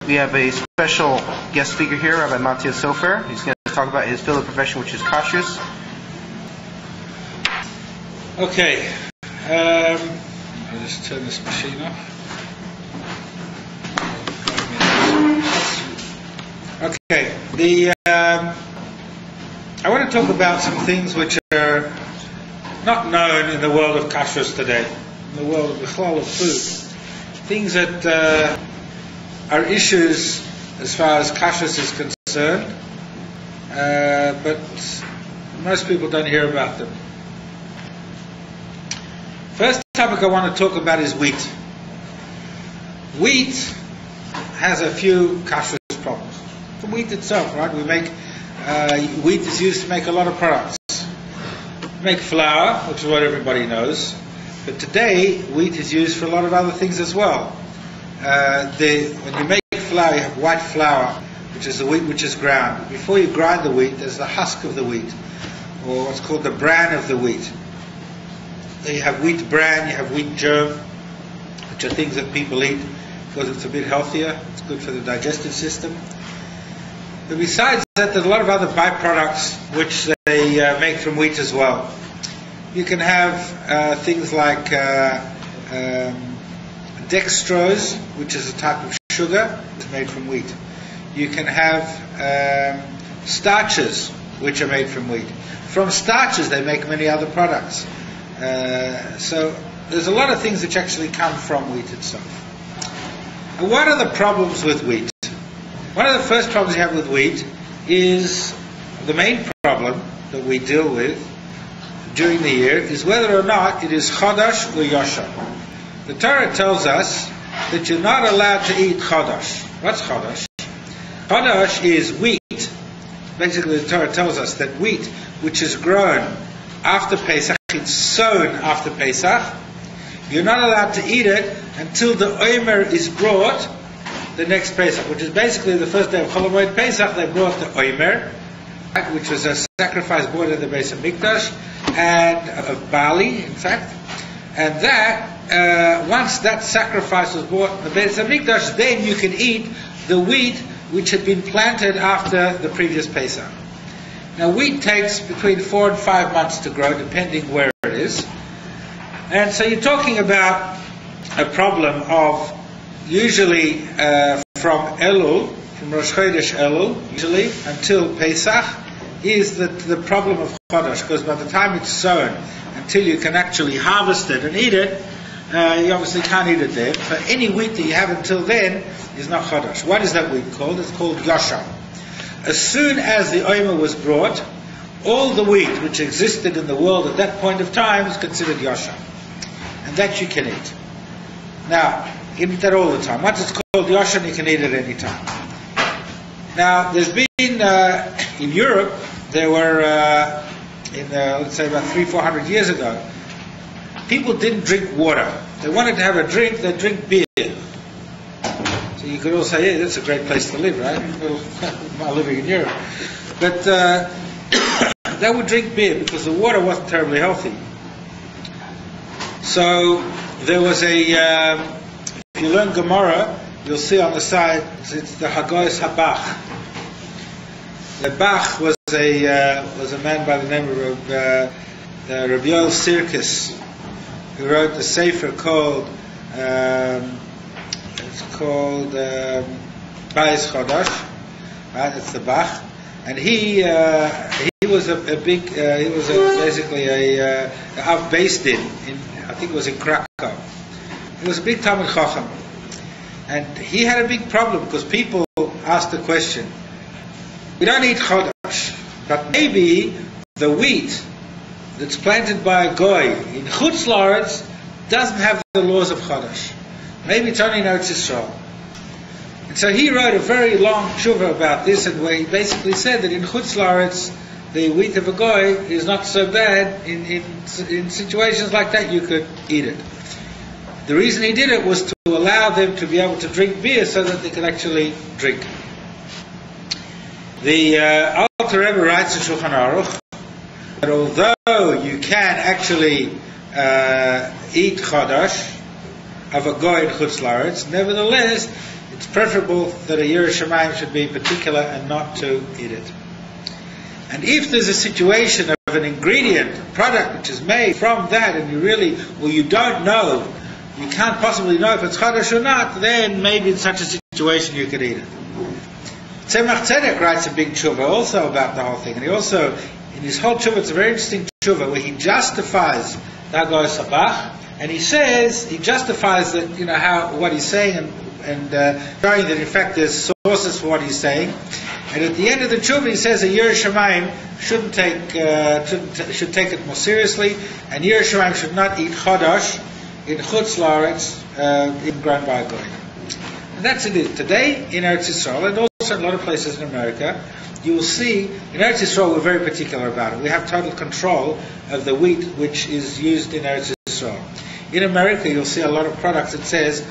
We have a special guest speaker here, Rabbi Mati Sofer. He's going to talk about his field of profession, which is kashrus. Okay, I'll just turn this machine off. Okay, I want to talk about some things which are not known in the world of kashrus today, in the world of the chlal of food. Things that are issues as far as kashrus is concerned, but most people don't hear about them. First topic I want to talk about is wheat. Wheat has a few kashrus problems. The wheat itself, right? Wheat is used to make a lot of products. We make flour, which is what everybody knows. But today, wheat is used for a lot of other things as well. When you make flour, you have white flour, which is the wheat which is ground. Before you grind the wheat, there's the husk of the wheat, or what's called the bran of the wheat. Then you have wheat bran, you have wheat germ, which are things that people eat because it's a bit healthier. It's good for the digestive system. But besides that, there's a lot of other byproducts which they make from wheat as well. You can have things like dextrose, which is a type of sugar, it's made from wheat. You can have starches, which are made from wheat. From starches, they make many other products. So there's a lot of things which actually come from wheat itself. And what are the problems with wheat? One of the first problems you have with wheat is the main problem that we deal with during the year is whether or not it is chodosh or yosher. The Torah tells us that you're not allowed to eat chodosh. What's chodosh? Chodosh is wheat. Basically, the Torah tells us that wheat which is grown after Pesach, it's sown after Pesach, you're not allowed to eat it until the omer is brought the next Pesach, which is basically the first day of Chol Hamoed Pesach. They brought the omer, which was a sacrifice brought in the Beis Hamikdash, and of barley, in fact. And that, once that sacrifice was brought in the Beis Hamikdash, then you can eat the wheat which had been planted after the previous Pesach. Now, wheat takes between 4 and 5 months to grow, depending where it is. And so you're talking about a problem of usually from Elul, from Rosh Chodesh Elul, usually until Pesach, is the problem of Chodesh, because by the time it's sown, until you can actually harvest it and eat it, you obviously can't eat it then. So any wheat that you have until then is not Chodesh. What is that wheat called? It's called Yosher. As soon as the omer was brought, all the wheat which existed in the world at that point of time is considered Yosher. And that you can eat. Now, you can eat that all the time. Once it's called Yosher, you can eat it any time. Now, there's been, in Europe, there were, let's say about 300-400 years ago, people didn't drink water. They wanted to have a drink, they'd drink beer. So you could all say, yeah, that's a great place to live, right? Well, not living in Europe. But they would drink beer because the water wasn't terribly healthy. So there was if you learn Gemara, you'll see on the side, it's the Hagoyes Habach. The Bach was a man by the name of Rabbi Yoel Sirkis, who wrote the Sefer called Bayis Chodosh, right? It's the Bach, and he was basically based in I think it was in Krakow. He was a big Talmid Chacham, and he had a big problem because people asked the question: we don't eat Chodosh, but maybe the wheat that's planted by a goy in Chutz La'aretz doesn't have the laws of Chodosh. Maybe it's only in Eretz Yisrael. And so he wrote a very long tshuva about this, and where he basically said that in Chutz La'aretz, the wheat of a goy is not so bad. In situations like that, you could eat it. The reason he did it was to allow them to be able to drink beer so that they could actually drink. The Alter Rebbe writes in Shulchan Aruch that although you can actually eat Chodosh of a goy in Chutz La'aretz, nevertheless, it's preferable that a Yireh Shamayim should be particular and not to eat it. And if there's a situation of an ingredient, a product which is made from that, and you don't know, you can't possibly know if it's Chodesh or not, then maybe in such a situation you could eat it. Tzemach Tzedek writes a big tshuva also about the whole thing, and he also, in his whole tshuva, it's a very interesting tshuva where he justifies Dago Sabach, and he justifies that, what he's saying, and showing that in fact there's sources for what he's saying. And at the end of the tshuva he says a Yireh Shamayim should take it more seriously, and Yireh Shamayim should not eat Chodosh in Chutz La'aretz, in grown by a goy. And that's it. Today in Eretz Yisrael, and also in a lot of places in America, you will see, in Eretz Yisrael we're very particular about it. We have total control of the wheat which is used in Eretz Yisrael. In America you'll see a lot of products that says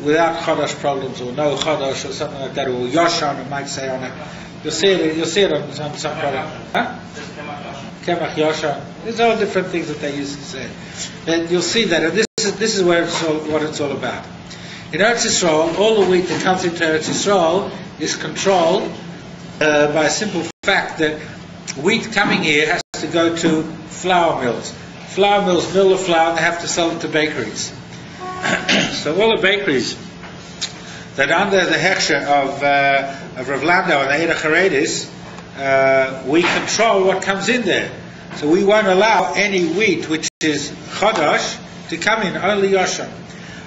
without Chodosh problems, or no Chodosh, or something like that, or Yoshan, it might say on it. You'll see it on some product. Huh? Kemach Yoshan. There's all different things that they used to say. And you'll see that, and this is what it's all about. In Eretz Yisrael, all the wheat that comes into Eretz Yisrael is controlled by a simple fact that wheat coming here has to go to flour mills. Flour mills mill the flour and they have to sell it to bakeries. So all the bakeries that are under the hechsher of Rav Landau and the Eda Charedis, we control what comes in there. So we won't allow any wheat which is Chodosh to come in, only Yoshan.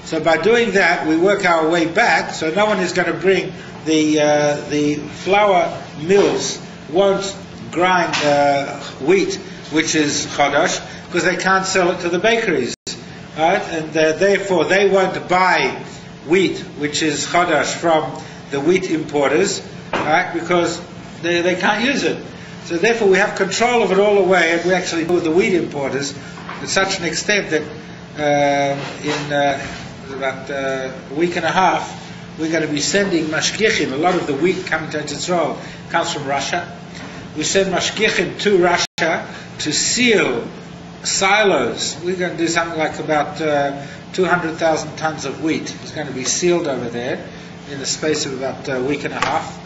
So by doing that, we work our way back, so no one is going to bring the flour mills won't grind wheat which is Chodosh, because they can't sell it to the bakeries. Right? And therefore they won't buy wheat which is Chodosh from the wheat importers, right? Because they can't use it. So therefore we have control of it all the way, and we actually do with the wheat importers to such an extent that in about a week and a half we're going to be sending mashgichim. A lot of the wheat coming to Israel comes from Russia. We send mashgichim to Russia to seal silos. We're going to do something like about 200,000 tons of wheat. It's going to be sealed over there in the space of about a week and a half.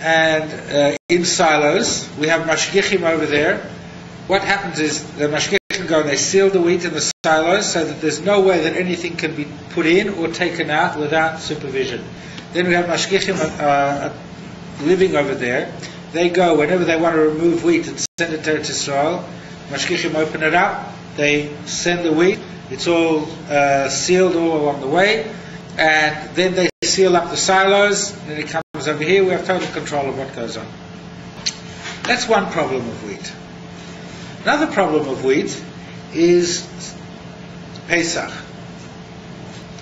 And in silos, we have mashgichim over there. What happens is the mashgichim go and they seal the wheat in the silos so that there's no way that anything can be put in or taken out without supervision. Then we have mashgichim living over there. They go whenever they want to remove wheat and send it to Eretz Yisrael. Mashgichim open it up, they send the wheat, it's all sealed all along the way, and then they seal up the silos, and then it comes over here, we have total control of what goes on. That's one problem of wheat. Another problem of wheat is Pesach.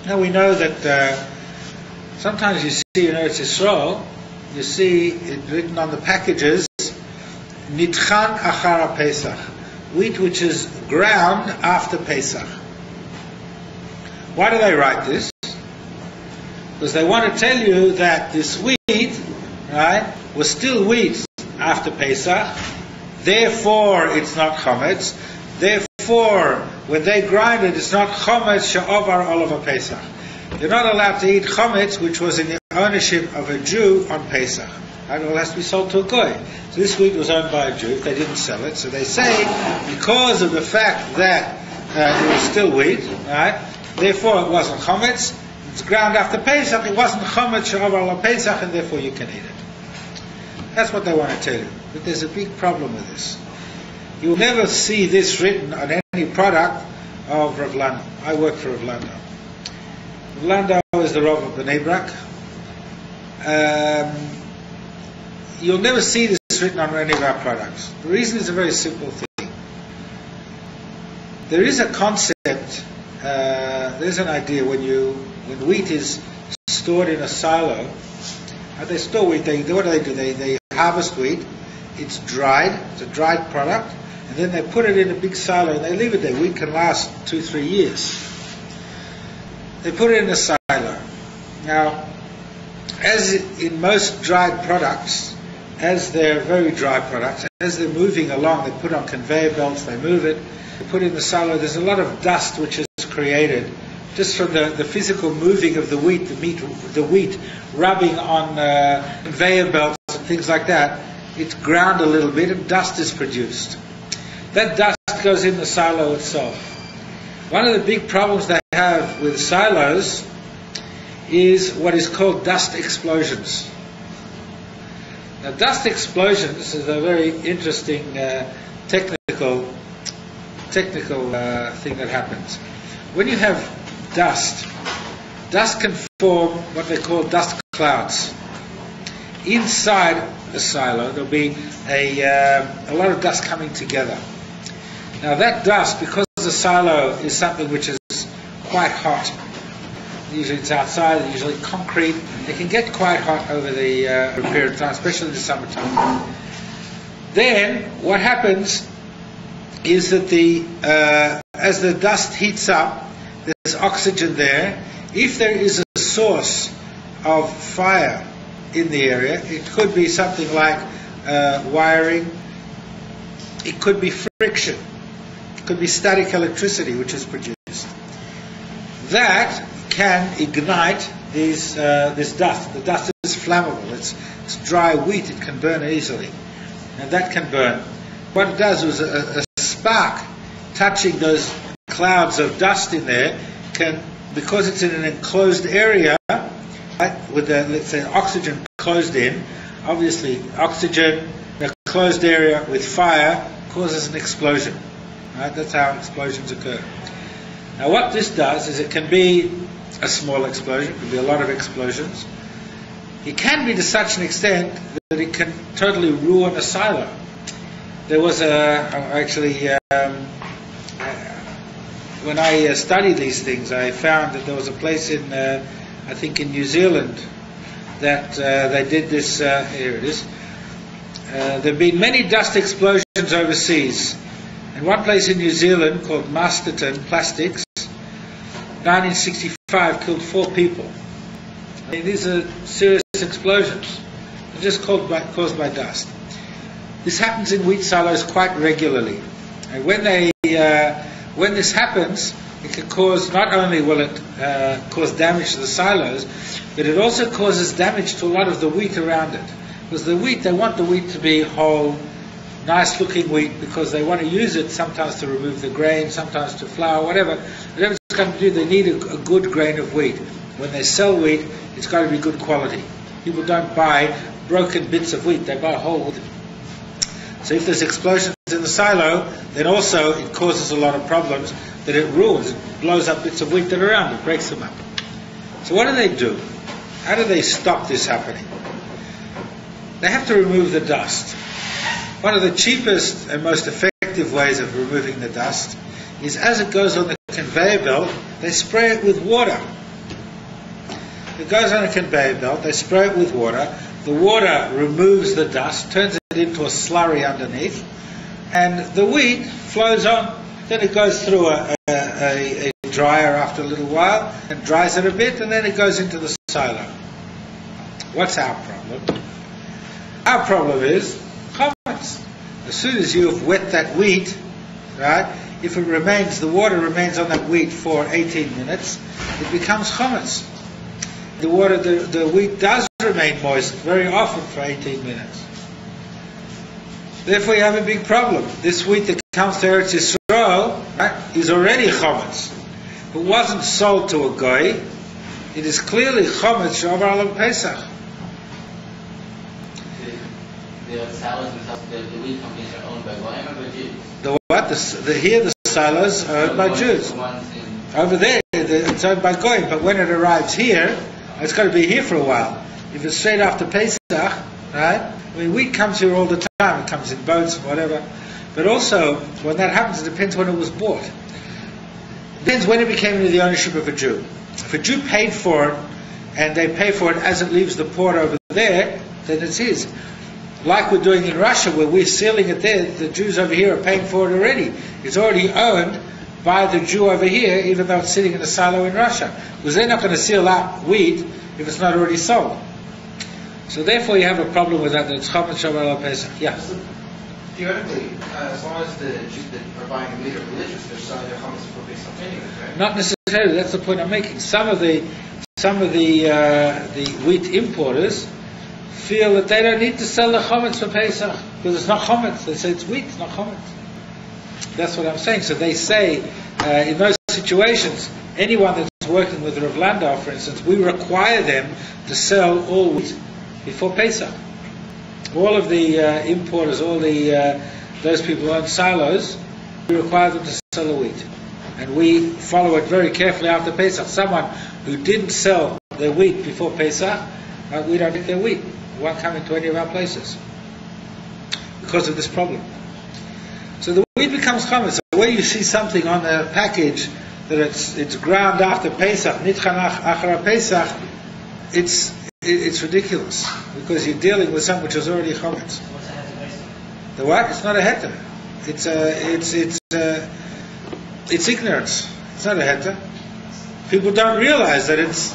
Now we know that sometimes you see in Eretz Yisrael, you see it written on the packages, Nitchan Achara Pesach. Wheat which is ground after Pesach. Why do they write this? Because they want to tell you that this wheat, right, was still wheat after Pesach, therefore it's not chometz, therefore when they grind it, it's not chometz she'ovar olav Pesach. You're not allowed to eat chometz which was in the ownership of a Jew on Pesach. And it has to be sold to a goy. So this wheat was owned by a Jew. They didn't sell it. So they say, because of the fact that it was still wheat, right? Therefore it wasn't chometz. It's ground after Pesach. It wasn't chometz she'ovar ala Pesach, and therefore you can eat it. That's what they want to tell you. But there's a big problem with this. You will never see this written on any product of Rav Landau. I work for Rav Landau. Rav Landau is the Rav of Bnei Brak. You'll never see this written on any of our products. The reason is a very simple thing. There is a concept, there's an idea when wheat is stored in a silo, they store wheat, what do? They harvest wheat, it's dried, it's a dried product, and then they put it in a big silo and they leave it there. Wheat can last 2-3 years. They put it in a silo. Now, as in most dried products, as they're very dry products, as they're moving along, they put on conveyor belts, they move it, they put it in the silo, there's a lot of dust which is created just from the physical moving of the wheat rubbing on conveyor belts and things like that, it's ground a little bit and dust is produced. That dust goes in the silo itself. One of the big problems they have with silos is what is called dust explosions. Now, dust explosions is a very interesting technical thing that happens. When you have dust can form what they call dust clouds. Inside the silo, there'll be a lot of dust coming together. Now, that dust, because the silo is something which is quite hot, usually it's outside, usually concrete, it can get quite hot over the period of time, especially in the summertime. Then, what happens is that as the dust heats up, there's oxygen there. If there is a source of fire in the area, it could be something like wiring, it could be friction, it could be static electricity which is produced. That can ignite this dust. The dust is flammable, it's dry wheat, it can burn easily, and that can burn. What it does is a spark touching those clouds of dust in there can, because it's in an enclosed area, right, with let's say oxygen closed in, obviously oxygen in a closed area with fire causes an explosion. Right? That's how explosions occur. Now what this does is it can be a small explosion, it can be a lot of explosions. It can be to such an extent that it can totally ruin a silo. There was when I studied these things, I found that there was a place in, I think in New Zealand, that they did this, here it is. There have been many dust explosions overseas. And one place in New Zealand called Masterton Plastics, 1965, killed 4 people. I mean, these are serious explosions. They're just caused by dust. This happens in wheat silos quite regularly. And when this happens, it can cause, not only will it cause damage to the silos, but it also causes damage to a lot of the wheat around it. Because the wheat, they want the wheat to be whole, nice looking wheat, because they want to use it sometimes to remove the grain, sometimes to flour, whatever it's going to do, they need a good grain of wheat. When they sell wheat, it's got to be good quality. People don't buy broken bits of wheat, they buy whole wheat. So if there's explosions in the silo, then also it causes a lot of problems, that it ruins, it blows up bits of wheat that are around, it breaks them up. So what do they do? How do they stop this happening? They have to remove the dust. One of the cheapest and most effective ways of removing the dust is, as it goes on the conveyor belt, they spray it with water. It goes on a conveyor belt, they spray it with water, the water removes the dust, turns it into a slurry underneath, and the wheat flows on. Then it goes through a dryer after a little while, and dries it a bit, and then it goes into the silo. What's our problem? Our problem is chametz. As soon as you have wet that wheat, right, if it remains, the water remains on that wheat for 18 minutes, it becomes chametz. The wheat does remain moist very often for 18 minutes. Therefore you have a big problem. This wheat that comes to Eretz Yisrael, right, is already chametz. It wasn't sold to a goy. It is clearly chametz she'omer alem Pesach. The silos themselves, the wheat companies are owned by goyim or by Jews? The what? Here the silos are owned by Jews. Over there it's owned by goyim, but when it arrives here, it's got to be here for a while. If it's straight after Pesach, right? I mean, wheat comes here all the time. It comes in boats, whatever. But also, when that happens, it depends when it was bought. It depends when it became into the ownership of a Jew. If a Jew paid for it, and they pay for it as it leaves the port over there, then it's his. Like we're doing in Russia, where we're sealing it there, the Jews over here are paying for it already. It's already owned by the Jew over here, even though it's sitting in a silo in Russia. Because they're not going to seal out wheat if it's not already sold. So therefore you have a problem with that. It's chametz she'omer alem Pesach. Yeah. theoretically, as long as the Jews that are buying the meat are religious, they're selling their chametz for Pesach anyways, right? Not necessarily. That's the point I'm making. Some of the wheat importers feel that they don't need to sell the chametz for Pesach because it's not chametz. They say it's wheat, it's not chametz. That's what I'm saying. So they say in those situations, anyone that's working with Rav Landau, for instance, we require them to sell all wheat before Pesach. All of the importers, all the those people who own silos, we require them to sell the wheat, and we follow it very carefully after Pesach. Someone who didn't sell their wheat before Pesach, we don't get their wheat. It won't come into any of our places because of this problem. So the wheat becomes chametz. So when you see something on the package that it's ground after Pesach, nitchanach achara Pesach, it's ridiculous because you're dealing with something which is already chametz. What's a heter? The what? It's not a heter. It's ignorance. It's not a heter. People don't realize that it's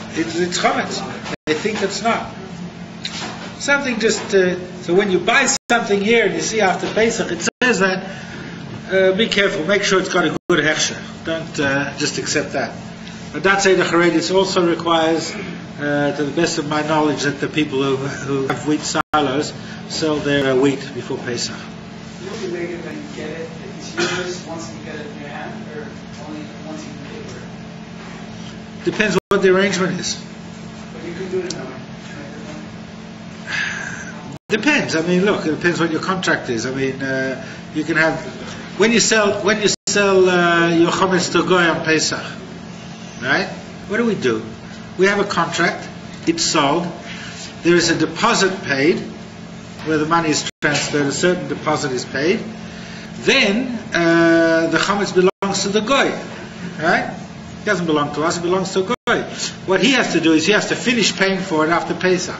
chametz. They think it's not. Something so when you buy something here and you see after Pesach, it says that be careful, make sure it's got a good hechsher. Don't just accept that. But that say the Charedis also requires, to the best of my knowledge, that the people who have wheat silos sell their wheat before Pesach. Will you make it when you get it? If it's yours once you get it in your hand, or only once you pay for it? Depends what the arrangement is. But you can do it now. Depends. I mean, look, it depends what your contract is. I mean, you can have when you sell your chametz to goy on Pesach, right? What do? We have a contract. It's sold. There is a deposit paid, where the money is transferred. A certain deposit is paid. Then the chametz belongs to the goy, right? It doesn't belong to us. It belongs to goy. What he has to do is he has to finish paying for it after Pesach.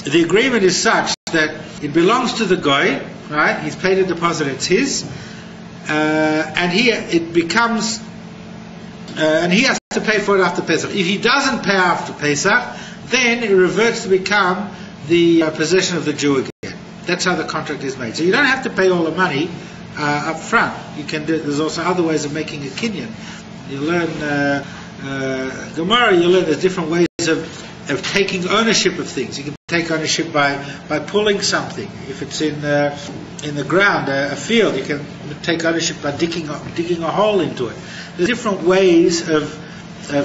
The agreement is such that it belongs to the goy, right? He's paid a deposit; it's his, and he has to pay for it after Pesach. If he doesn't pay after Pesach, then it reverts to become the possession of the Jew again. That's how the contract is made. So you don't have to pay all the money up front. You can do. There's also other ways of making a kinyan. You learn Gemara. You learn there's different ways of taking ownership of things. You can take ownership by pulling something. If it's in the ground, a field, you can take ownership by digging a hole into it. There's different ways of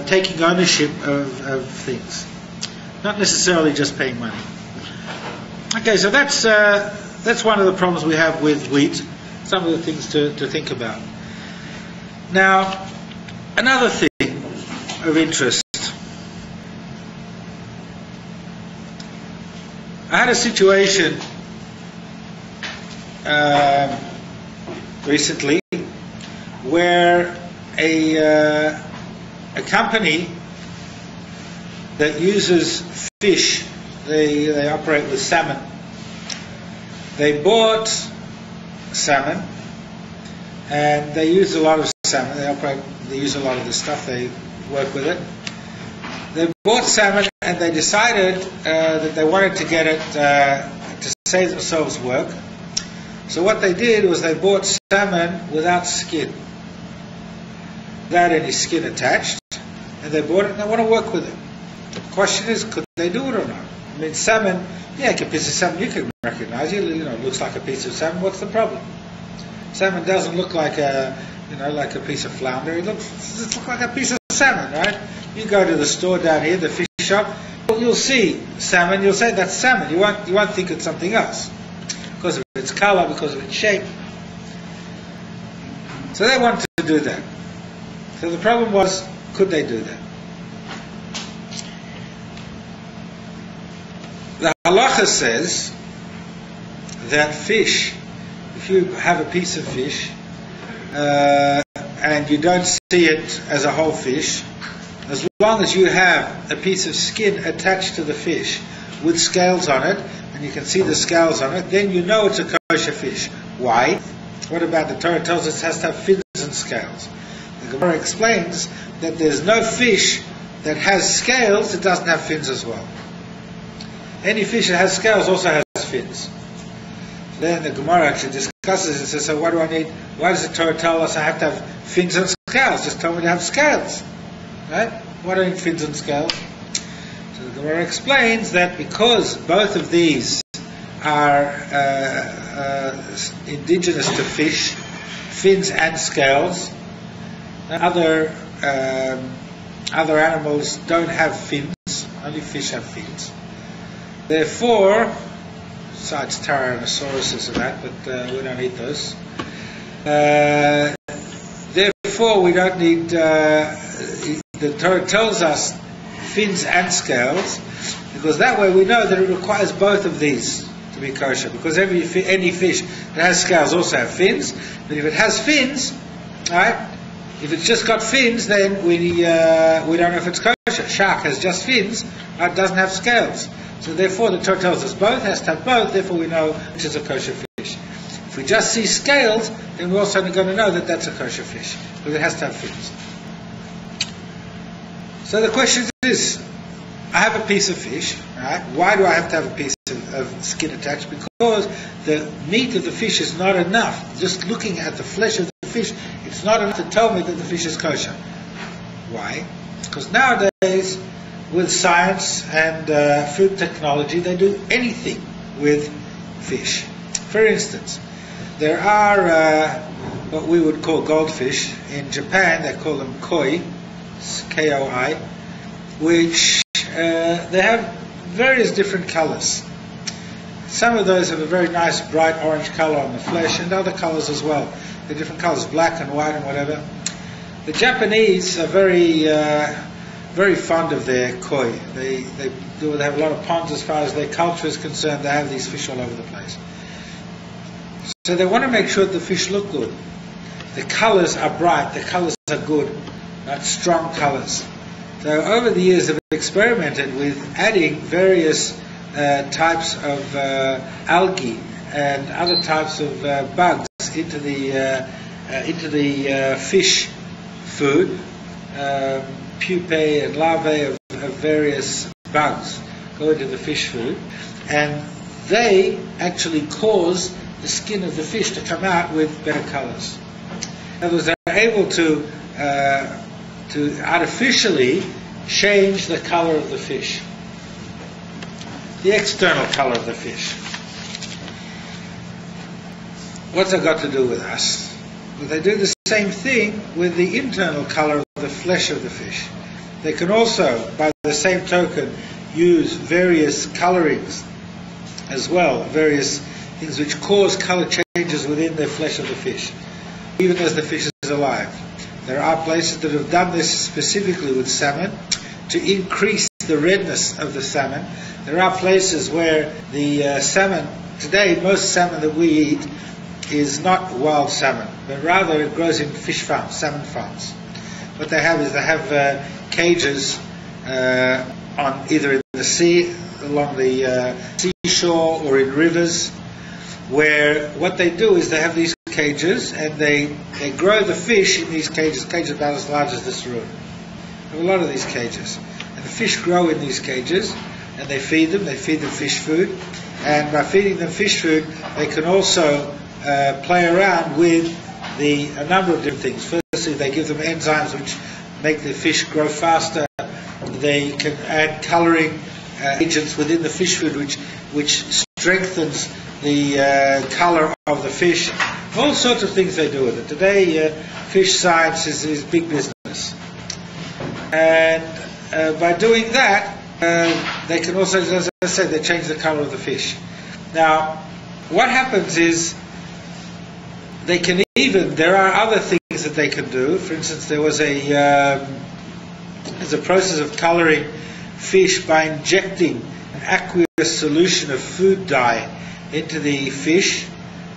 taking ownership of things, not necessarily just paying money. Okay, so that's one of the problems we have with wheat. Some of the things to think about. Now, another thing of interest. I had a situation recently where a company that uses fish, they operate with salmon. They bought salmon, and they use a lot of salmon. They use a lot of the stuff. They work with it. They bought salmon, and they decided that they wanted to get it to save themselves work. So what they did was they bought salmon without skin, without any skin attached, and they bought it and they want to work with it. The question is, could they do it or not? I mean, salmon, a piece of salmon you can recognize. It looks like a piece of salmon. What's the problem? Salmon doesn't look like a piece of flounder. It looks like a piece of salmon, right? You go to the store down here, the fish shop, you'll see salmon. You'll say that's salmon. You won't think it's something else because of its color, because of its shape. So they wanted to do that. So the problem was, could they do that? The halacha says that fish, if you have a piece of fish and you don't see it as a whole fish, as long as you have a piece of skin attached to the fish with scales on it, and you can see the scales on it, then you know it's a kosher fish. Why? What about the Torah tells us it has to have fins and scales? The Gemara explains that there's no fish that has scales that doesn't have fins as well. Any fish that has scales also has fins. Then the Gemara actually discusses it and says, so what do I need? Why does the Torah tell us I have to have fins and scales? Just tell me to have scales. Right? Why do I need fins and scales? So the Gemara explains that because both of these are indigenous to fish, fins and scales, other animals don't have fins, only fish have fins. Therefore, besides Tyrannosaurus and that, but we don't eat those. Therefore, we don't need, the Torah tells us fins and scales, because that way we know that it requires both of these to be kosher, because any fish that has scales also have fins, but if it has fins, right, if it's just got fins, then we don't know if it's kosher. Shark has just fins, it doesn't have scales. So therefore the Torah tells us both, has to have both, therefore we know which is a kosher fish. If we just see scales, then we're also going to know that that's a kosher fish, because it has to have fins. So the question is, I have a piece of fish, right? Why do I have to have a piece of skin attached? Because the meat of the fish is not enough. Just looking at the flesh of the fish, it's not enough to tell me that the fish is kosher. Why? Because nowadays, with science and food technology, they do anything with fish. For instance, there are what we would call goldfish. In Japan, they call them koi, K-O-I, which they have various different colors. Some of those have a very nice bright orange color on the flesh, and other colors as well. They're different colors, black and white and whatever. The Japanese are very fond of their koi. They have a lot of ponds as far as their culture is concerned. They have these fish all over the place. So they want to make sure that the fish look good. The colors are bright, the colors are good, not strong colors. So over the years they've experimented with adding various types of algae and other types of bugs into the fish food, pupae and larvae of various bugs go into the fish food, and they actually cause the skin of the fish to come out with better colors. In other words, they're able to artificially change the color of the fish, the external color of the fish. What's that got to do with us? Well, they do the same thing with the internal color of the flesh of the fish. They can also, by the same token, use various colorings as well, various things which cause color changes within the flesh of the fish, even as the fish is alive. There are places that have done this specifically with salmon to increase the redness of the salmon. There are places where the salmon, today most salmon that we eat is not wild salmon, but rather it grows in fish farms, salmon farms. What they have is they have cages on either in the sea, along the seashore, or in rivers, where what they do is they have these cages and they grow the fish in these cages about as large as this room. They have a lot of these cages. And the fish grow in these cages, and they feed them fish food, and by feeding them fish food they can also play around with a number of different things. Firstly, they give them enzymes which make the fish grow faster. They can add colouring agents within the fish food which strengthens the colour of the fish. All sorts of things they do with it. Today, fish science is big business. And by doing that, they can also, as I said, they change the colour of the fish. Now, what happens is there are other things that they can do. For instance, there's a process of colouring fish by injecting an aqueous solution of food dye into the fish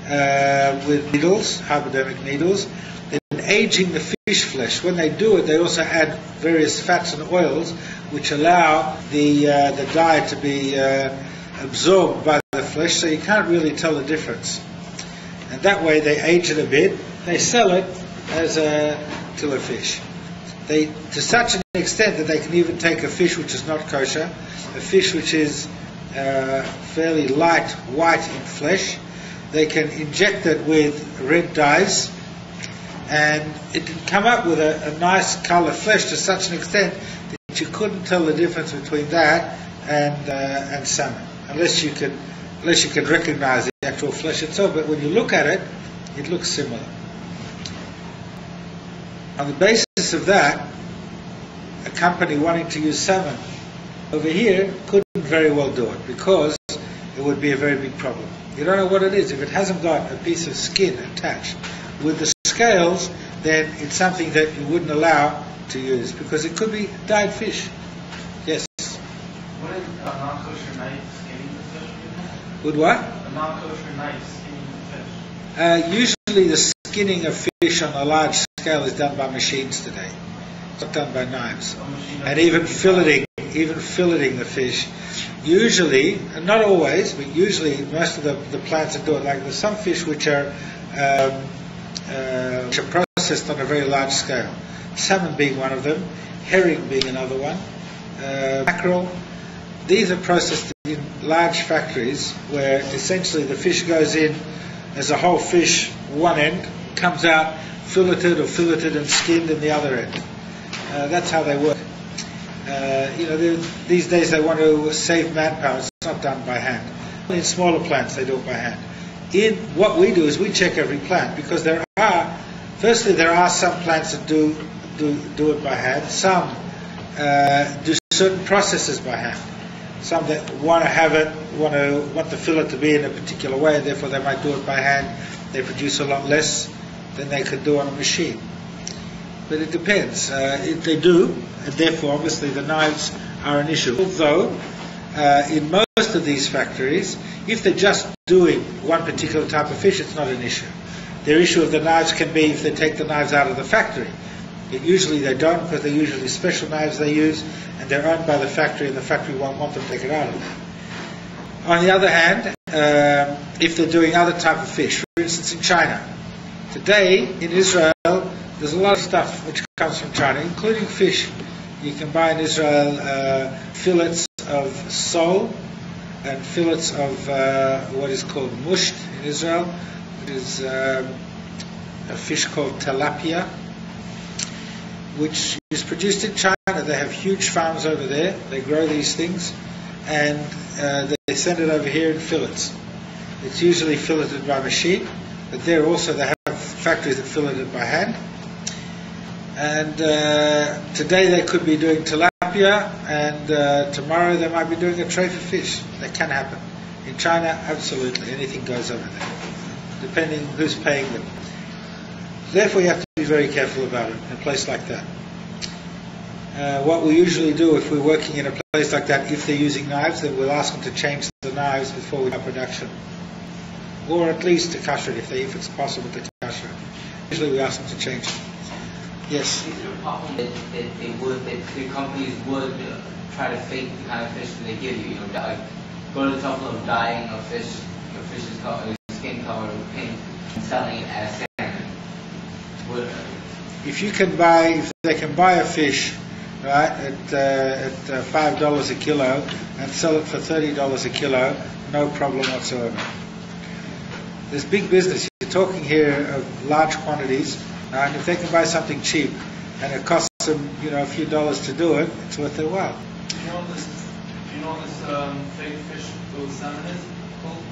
with needles, hypodermic needles, then aging the fish flesh. When they do it, they also add various fats and oils which allow the dye to be absorbed by the flesh, so you can't really tell the difference. And that way they age it a bit, they sell it as a killer fish. To such an extent that they can even take a fish which is not kosher, a fish which is fairly light white in flesh, they can inject it with red dyes, and it can come up with a nice colour flesh to such an extent that you couldn't tell the difference between that and salmon, unless you could recognise the actual flesh itself. But when you look at it, it looks similar. On the basis of that, a company wanting to use salmon over here couldn't very well do it, because it would be a very big problem. You don't know what it is. If it hasn't got a piece of skin attached with the scales, then it's something that you wouldn't allow to use, because it could be dyed fish. Yes? What is a non-kosher knife skinning the fish? Would what? A non-kosher knife skinning the fish. Usually the skinning of fish on a large scale is done by machines today. It's not done by knives. And even filleting the fish. Usually, not always, but usually most of the plants that do it, like there's some fish which are processed on a very large scale. Salmon being one of them, herring being another one, mackerel. These are processed in large factories where essentially the fish goes in as a whole fish, one end, comes out filleted and skinned in the other end. That's how they work. These days they want to save manpower. It's not done by hand. In smaller plants they do it by hand. What we do is we check every plant, because there are some plants that do it by hand. Some do certain processes by hand. Some that want the fillet to be in a particular way, and therefore they might do it by hand. They produce a lot less than they could do on a machine. But it depends. If they do, and therefore obviously the knives are an issue. Although in most of these factories, if they're just doing one particular type of fish, it's not an issue. Their issue of the knives can be if they take the knives out of the factory. Usually they don't, because they're usually special knives they use, and they're owned by the factory, and the factory won't want them to take it out of them. On the other hand, if they're doing other type of fish, for instance in China, today in Israel there's a lot of stuff which comes from China, including fish. You can buy in Israel fillets of sole and fillets of what is called musht in Israel, which is a fish called tilapia, which is produced in China. They have huge farms over there. They grow these things, and they send it over here in fillets. It's usually filleted by machine, but there also they have factories that fillet it by hand. And today they could be doing tilapia, and tomorrow they might be doing a tray for fish. That can happen. In China, absolutely, anything goes over there, depending who's paying them. Therefore, you have to be very careful about it in a place like that. What we usually do if we're working in a place like that, if they're using knives, then we'll ask them to change the knives before we start production, or at least to kosher it if it's possible to kosher it. Usually, we ask them to change it. Yes. Is there a problem that the companies would try to fake the kind of fish that they give you? Like go to the trouble of dyeing a fish's color, skin color with pink, and selling it as salmon. If they can buy a fish, right, at $5 a kilo and sell it for $30 a kilo, no problem whatsoever. There's big business. You're talking here of large quantities, and if they can buy something cheap and it costs them, a few dollars to do it, it's worth their while. Do you know this fake fish with salmon is called?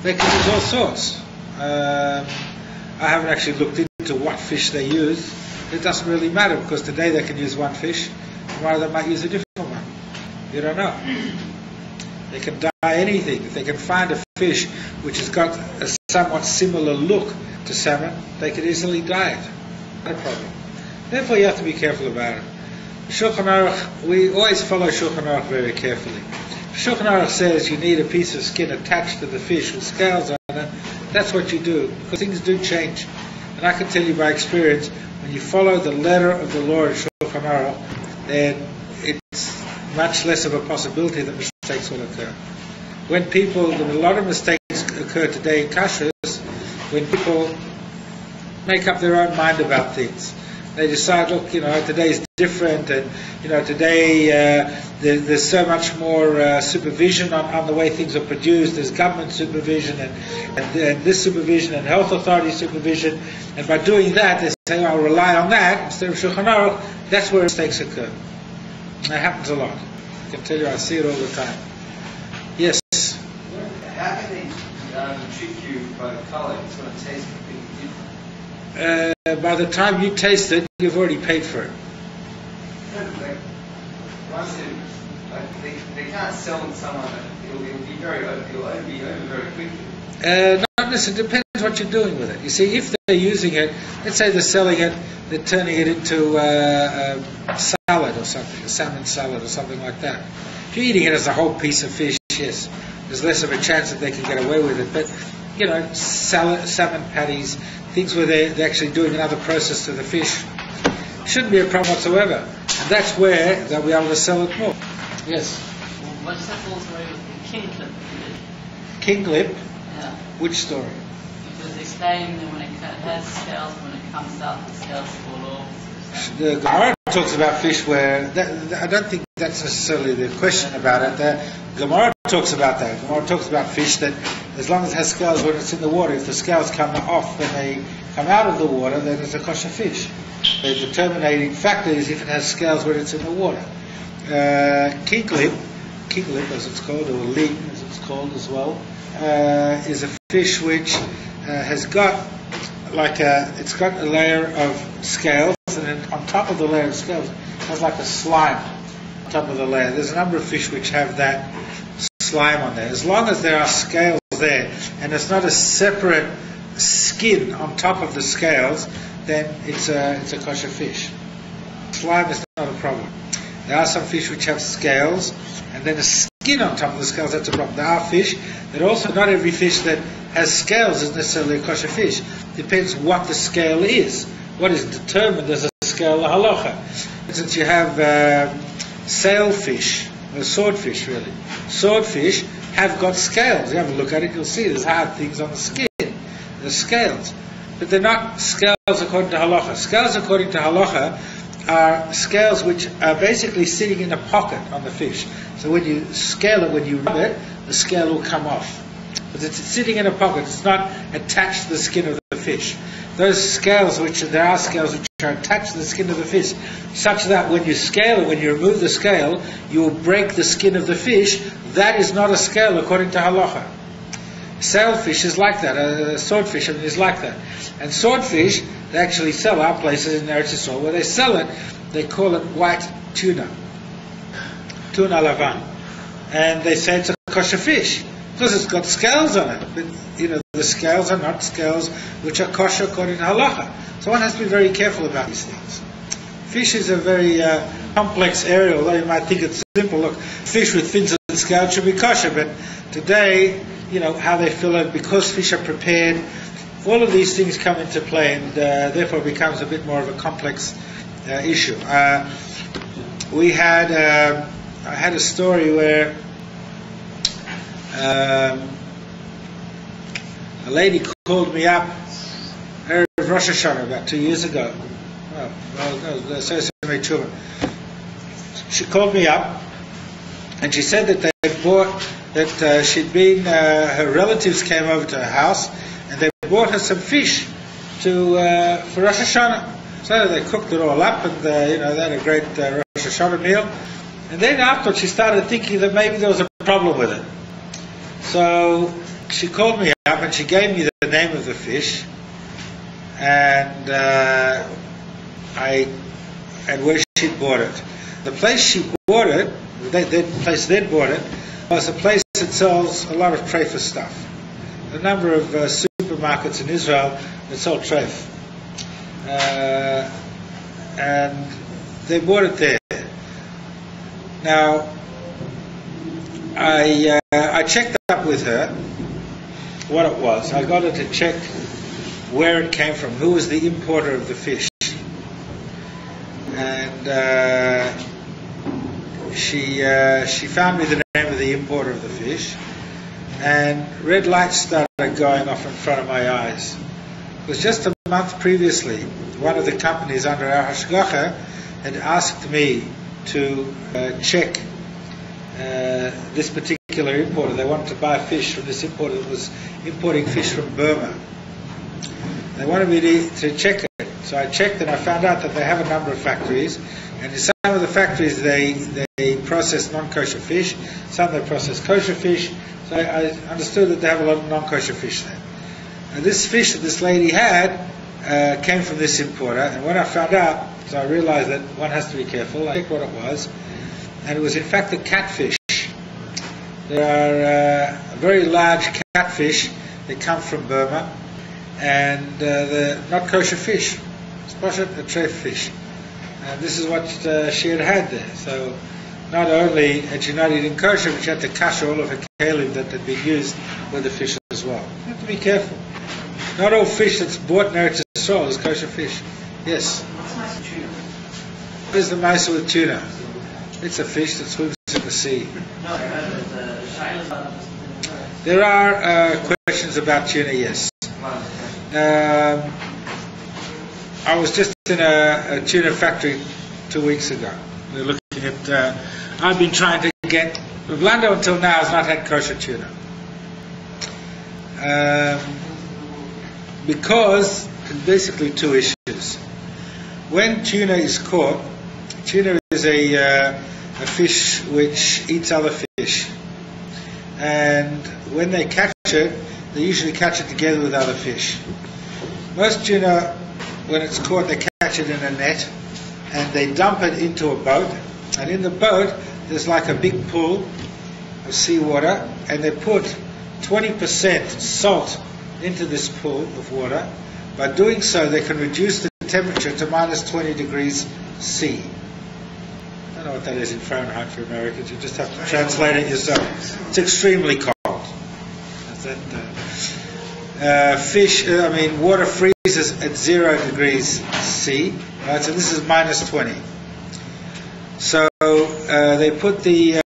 They can use all sorts. I haven't actually looked into what fish they use. It doesn't really matter, because today they can use one fish, tomorrow they might use a different one. You don't know. They can dye anything. If they can find a fish which has got a somewhat similar look to salmon, they could easily dye it. Not a problem. Therefore, you have to be careful about it. Shulchan Aruch, we always follow Shulchan Aruch very carefully. Shulchan Aruch says you need a piece of skin attached to the fish with scales on it. That's what you do, because things do change. And I can tell you by experience, when you follow the letter of the law of Shulchan Aruch, then it's much less of a possibility that mistakes will occur. A lot of mistakes occur today in kashrus, when people make up their own mind about things. They decide, look, today's different, and today there's so much more supervision on the way things are produced. There's government supervision and this supervision and health authority supervision, and by doing that, they say, I'll rely on that instead of Shulchan Aruch. That's where mistakes occur. That happens a lot. I can tell you, I see it all the time. Yes. How can they trick you by the colour? It's going to taste completely different. By the time you taste it, you've already paid for it. Once they can't sell to someone, it'll be over very quickly. Not necessarily. It depends what you're doing with it. You see, if they're using it, let's say they're selling it, they're turning it into a salad or something, a salmon salad or something like that. If you're eating it as a whole piece of fish, yes, there's less of a chance that they can get away with it. But salmon patties, things where they're actually doing another process to the fish, shouldn't be a problem whatsoever. And that's where they'll be able to sell it more. Yes. Well, what's that whole story with the king clip? King clip? Yeah. Which story? Because they claim that when it has scales, when it comes out, the scales fall off. The Gemara talks about fish where I don't think that's necessarily the question about it. The Gemara talks about that. The Gemara talks about fish that as long as it has scales when it's in the water, if the scales come off when they come out of the water, then it's a kosher fish. The determining factor is if it has scales when it's in the water. Kinglip as it's called, or ling as it's called as well, is a fish which has got it's got a layer of scales, and then on top of the layer of scales it has like a slime on top of the layer. There's a number of fish which have that slime on there. As long as there are scales there and it's not a separate skin on top of the scales, then it's a kosher fish. Slime is not a problem. There are some fish which have scales and then a skin on top of the scales, that's a problem. There are fish that also, not every fish that has scales is necessarily a kosher fish. Depends what the scale is. What is determined as a scale halacha. For instance, you have sailfish, or swordfish really. Swordfish have got scales. You have a look at it, you'll see there's hard things on the skin. There's scales. But they're not scales according to halacha. Scales according to halacha are scales which are basically sitting in a pocket on the fish. So when you scale it, when you rub it, the scale will come off. But it's sitting in a pocket, it's not attached to the skin of the fish. Those scales, there are scales which are attached to the skin of the fish, such that when you scale it, when you remove the scale, you will break the skin of the fish. That is not a scale according to halacha. Sailfish is like that, swordfish is like that. And swordfish, they actually sell our places in Eretz Yisrael, where they sell it, they call it white tuna. Tuna lavan. And they say it's a kosher fish, because it's got scales on it. But, the scales are not scales which are kosher according to halacha. So one has to be very careful about these things. Fish is a very complex area, although you might think it's simple. Look, fish with fins and scales should be kosher, but today, how they fill it, because fish are prepared, all of these things come into play, and therefore it becomes a bit more of a complex issue. I had a story where a lady called me up Erev Rosh Hashanah about 2 years ago. She called me up and she said that her relatives came over to her house and they brought her some fish for Rosh Hashanah. So they cooked it all up and they had a great Rosh Hashanah meal. And then afterwards she started thinking that maybe there was a problem with it. So she called me up and she gave me the name of the fish and where she bought it. The place she bought it, the place they'd bought it, was a place that sells a lot of treif stuff. A number of supermarkets in Israel that sell treif. And they bought it there. Now, I checked up with her what it was. I got her to check where it came from, who was the importer of the fish. And she found me the name of the importer of the fish, and red lights started going off in front of my eyes. Because just a month previously, one of the companies under our hashgacha had asked me to check this particular importer. They wanted to buy fish from this importer that was importing fish from Burma. They wanted me to check it. So I checked and I found out that they have a number of factories, and in some of the factories they process non-kosher fish, some they process kosher fish. So I understood that they have a lot of non-kosher fish there. And this fish that this lady had came from this importer, and when I found out, so I realized that one has to be careful. I checked what it was, and it was in fact a catfish. There are very large catfish that come from Burma, and they're not kosher fish. It's kosher a treif fish. And this is what she had there. So not only had she not eaten kosher, but she had to kasher all of her kalim that had been used with the fish as well. You have to be careful. Not all fish that's bought in Eretz Yisrael is kosher fish. Yes? What is the maisa with tuna? It's a fish that swims in the sea. There are questions about tuna, yes. I was just in a tuna factory 2 weeks ago. We were looking at, I've been trying to get, Orlando until now has not had kosher tuna. Because basically two issues. When tuna is caught, tuna is a fish which eats other fish, and when they catch it, they usually catch it together with other fish. Most tuna, when it's caught, they catch it in a net and they dump it into a boat, and in the boat there's like a big pool of seawater, and they put 20% salt into this pool of water. By doing so, they can reduce the temperature to minus 20 degrees C. I don't know what that is in Fahrenheit for Americans. You just have to translate it yourself. It's extremely cold. Water freezes at 0 degrees C. Right, so this is minus 20. So they put the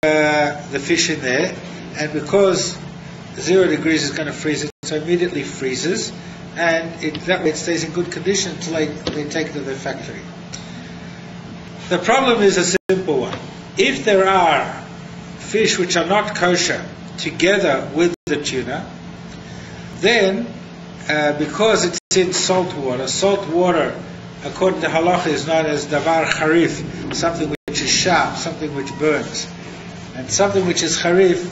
fish in there, and because 0 degrees is going to freeze it, so immediately freezes, and that way it stays in good condition until they take it to the factory. The problem is a simple one. If there are fish which are not kosher together with the tuna, then because it's in salt water, according to halacha, is known as davar harif, something which is sharp, something which burns. And something which is harif,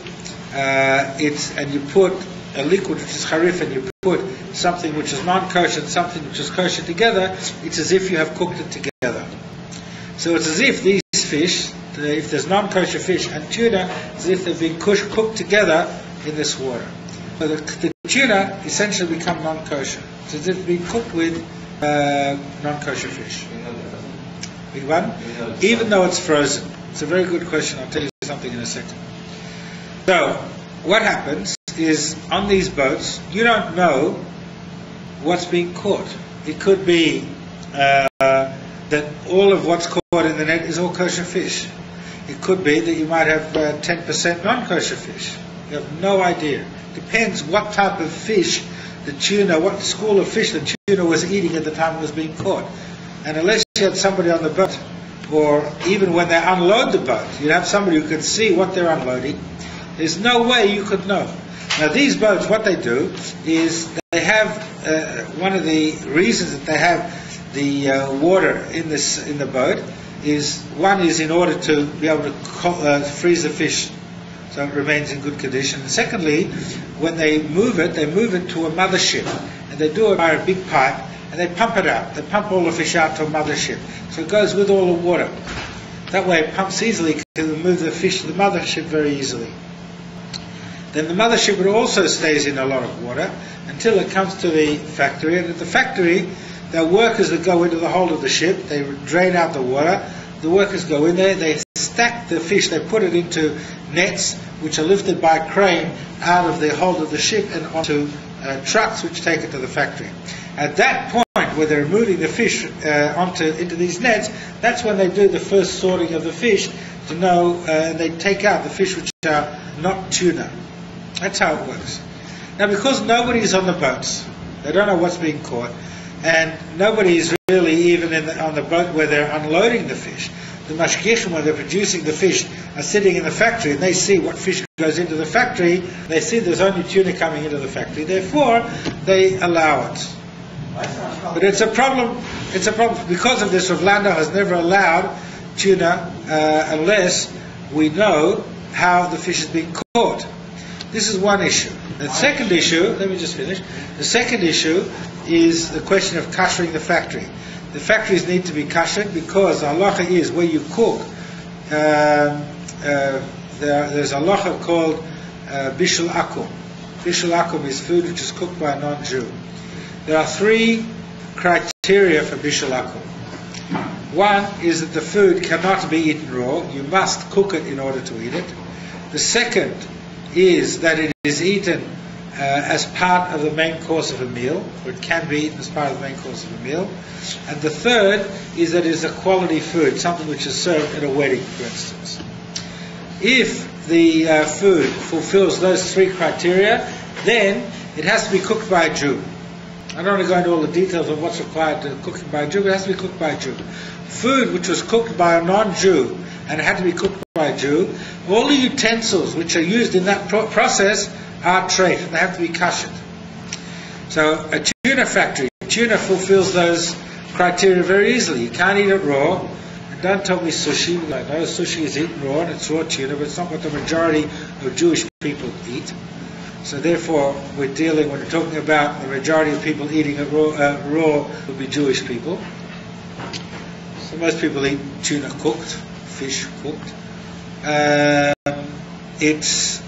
and you put a liquid which is harif and you put something which is non-kosher and something which is kosher together, it's as if you have cooked it together. So it's as if these fish, if there's non-kosher fish and tuna, it's as if they've been cooked together in this water. So the tuna essentially become non-kosher. It's as if it's been cooked with non-kosher fish. Big one? Even though it's frozen. It's a very good question. I'll tell you something in a second. So, what happens is, on these boats, you don't know what's being caught. It could be that all of what's caught in the net is all kosher fish. It could be that you might have 10% non-kosher fish. You have no idea. Depends what type of fish the tuna, what school of fish the tuna was eating at the time it was being caught. And unless you had somebody on the boat, or even when they unload the boat, you have somebody who can see what they're unloading, there's no way you could know. Now these boats, what they do is they have, one of the reasons that they have the water in the boat is, one is in order to be able to freeze the fish so it remains in good condition. And secondly, when they move it to a mothership, and they do it by a big pipe, and they pump it out. They pump all the fish out to a mothership, so it goes with all the water. That way it pumps easily, can move the fish to the mothership very easily. Then the mothership also stays in a lot of water until it comes to the factory, and at the factory there are workers that go into the hold of the ship, they drain out the water, the workers go in there, they stack the fish, they put it into nets which are lifted by a crane out of the hold of the ship and onto trucks which take it to the factory. At that point where they're moving the fish into these nets, that's when they do the first sorting of the fish to know, they take out the fish which are not tuna. That's how it works. Now because nobody's on the boats, They don't know what's being caught, and nobody is really even on the boat where they're unloading the fish. The mashgichim, when they're producing the fish, are sitting in the factory, and they see what fish goes into the factory. They see there's only tuna coming into the factory, therefore they allow it. But it's a problem. It's a problem because of this. Rav Landau has never allowed tuna unless we know how the fish is being caught. This is one issue. The second issue, let me just finish. The second issue is the question of kashering the factory. The factories need to be kashered because the halacha is where you cook. There's a halacha called bishul akum. Bishul akum is food which is cooked by a non-Jew. There are three criteria for bishul akum. One is that the food cannot be eaten raw. You must cook it in order to eat it. The second is that it is eaten as part of the main course of a meal, or it can be eaten as part of the main course of a meal. And the third is that it is a quality food, something which is served at a wedding, for instance. If the food fulfills those three criteria, then it has to be cooked by a Jew. I don't want to go into all the details of what's required to cooking by a Jew, but it has to be cooked by a Jew. Food which was cooked by a non-Jew and it had to be cooked by a Jew, all the utensils which are used in that process are treif, and they have to be kashered. So a tuna factory, tuna fulfills those criteria very easily. You can't eat it raw. And don't tell me sushi. I know sushi is eaten raw and it's raw tuna, but it's not what the majority of Jewish people eat. So therefore, when we're talking about the majority of people eating it raw would be Jewish people. So most people eat tuna cooked, fish cooked. It's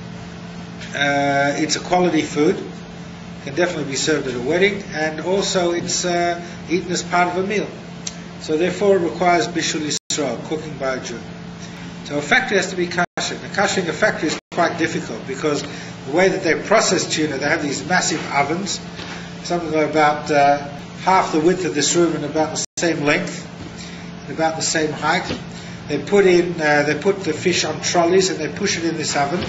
a quality food. Can definitely be served at a wedding, and also it's eaten as part of a meal. So therefore, it requires bishul Yisrael, cooking by a Jew. So a factory has to be kashered. Now, kashering a factory is quite difficult because the way that they process tuna, they have these massive ovens, something about half the width of this room and about the same length, and about the same height. They put the fish on trolleys and they push it in this oven,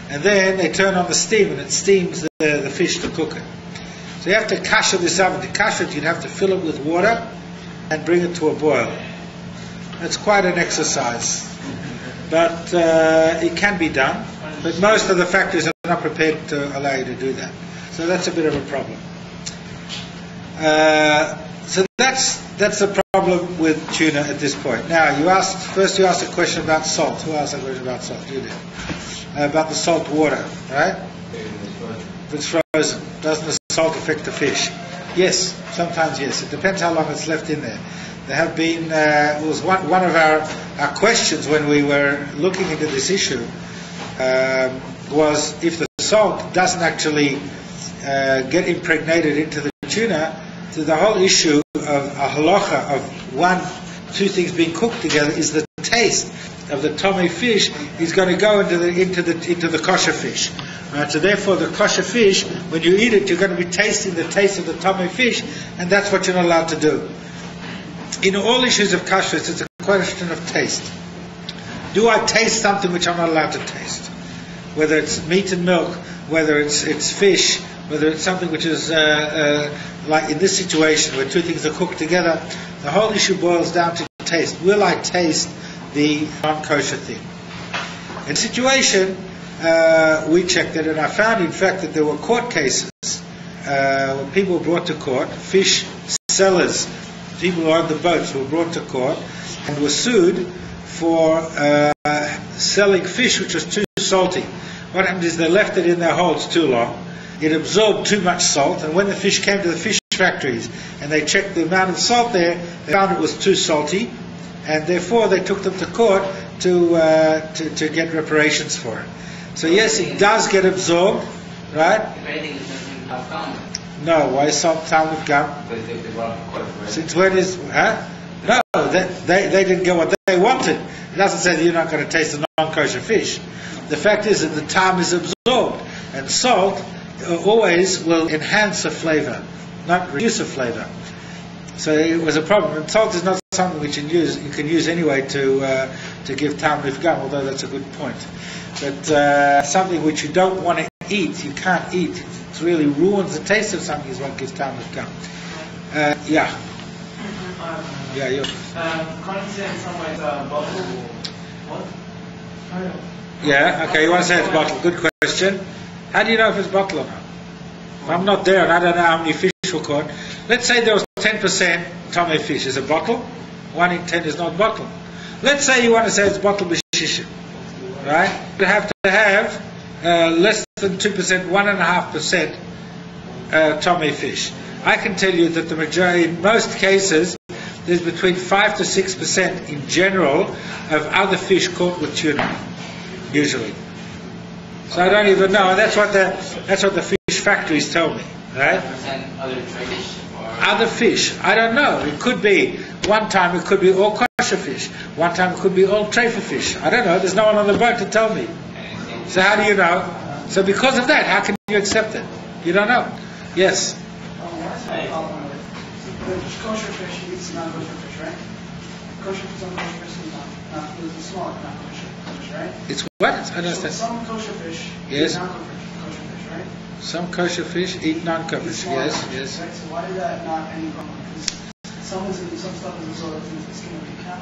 and then they turn on the steam and it steams the fish to cook it. So you have to kasher this oven. To kasher it, you'd have to fill it with water and bring it to a boil. It's quite an exercise, but it can be done. But most of the factories are not prepared to allow you to do that. So that's a bit of a problem. So that's the problem with tuna at this point. Now, you asked a question about salt. Who asked a question about salt? You did. About the salt water, right? If it's frozen, doesn't the salt affect the fish? Yes, sometimes yes. It depends how long it's left in there. There have been, it was one of our questions when we were looking into this issue, was if the salt doesn't actually get impregnated into the tuna, so the whole issue of a halacha of two things being cooked together is the taste of the tomei fish is going to go into the kosher fish. Right? So therefore, the kosher fish, when you eat it, you're going to be tasting the taste of the tomei fish, and that's what you're not allowed to do. In all issues of kasher, it's a question of taste. Do I taste something which I'm not allowed to taste? Whether it's meat and milk, whether it's fish, whether it's something which is like in this situation where two things are cooked together, the whole issue boils down to taste. Will I taste the non-kosher thing? In this situation, we checked it, and I found in fact that there were court cases when people were brought to court, fish sellers, people who owned the boats were brought to court and were sued for selling fish which was too salty. What happened is they left it in their holds too long. It absorbed too much salt, and when the fish came to the fish factories and they checked the amount of salt there, they found it was too salty, and therefore they took them to court to get reparations for it. So yes, it does get absorbed, right? If anything, it's nothing I've gone. No, why is salt talmud gum? Because they brought up court for it. Since when is, No, they didn't get what they wanted. It doesn't say that you're not going to taste the non-kosher fish. The fact is that the time is absorbed, and salt always will enhance a flavor, not reduce a flavor. So it was a problem. And salt is not something which you can use anyway to give tam nifgam, although that's a good point. But something which you don't want to eat, you can't eat really ruins the taste of something is what gives time to come. Yeah. Yeah, you. Condensate in some ways bottle. What? Yeah, okay, you want to say it's bottle. Good question. How do you know if it's bottle or not? If I'm not there and I don't know how many fish were caught. Let's say there was 10% tome fish. Is a bottle? 1 in 10 is not bottle. Let's say you want to say it's bottle b'shishim. Right? You have to have less than 2%, 1.5% tome fish. I can tell you that the majority, in most cases, there's between 5 to 6% in general of other fish caught with tuna, usually. So I don't even know, and that's what the fish factories tell me, right? Other fish, I don't know. It could be, one time it could be all kosher fish, one time it could be all treifa fish. I don't know, there's no one on the boat to tell me. So how do you know? So because of that, how can you accept it? You don't know. Yes? The kosher fish eats non-kosher fish, right? Kosher fish, some kosher fish, not the small, not kosher fish, right? It's what? I don't So understand. some kosher fish Yes. eat non-kosher fish, right? Some kosher fish eat non-kosher fish. Yes, yes. Right? So why is that not any problem? Because some stuff is absorbed into the skin of the cow.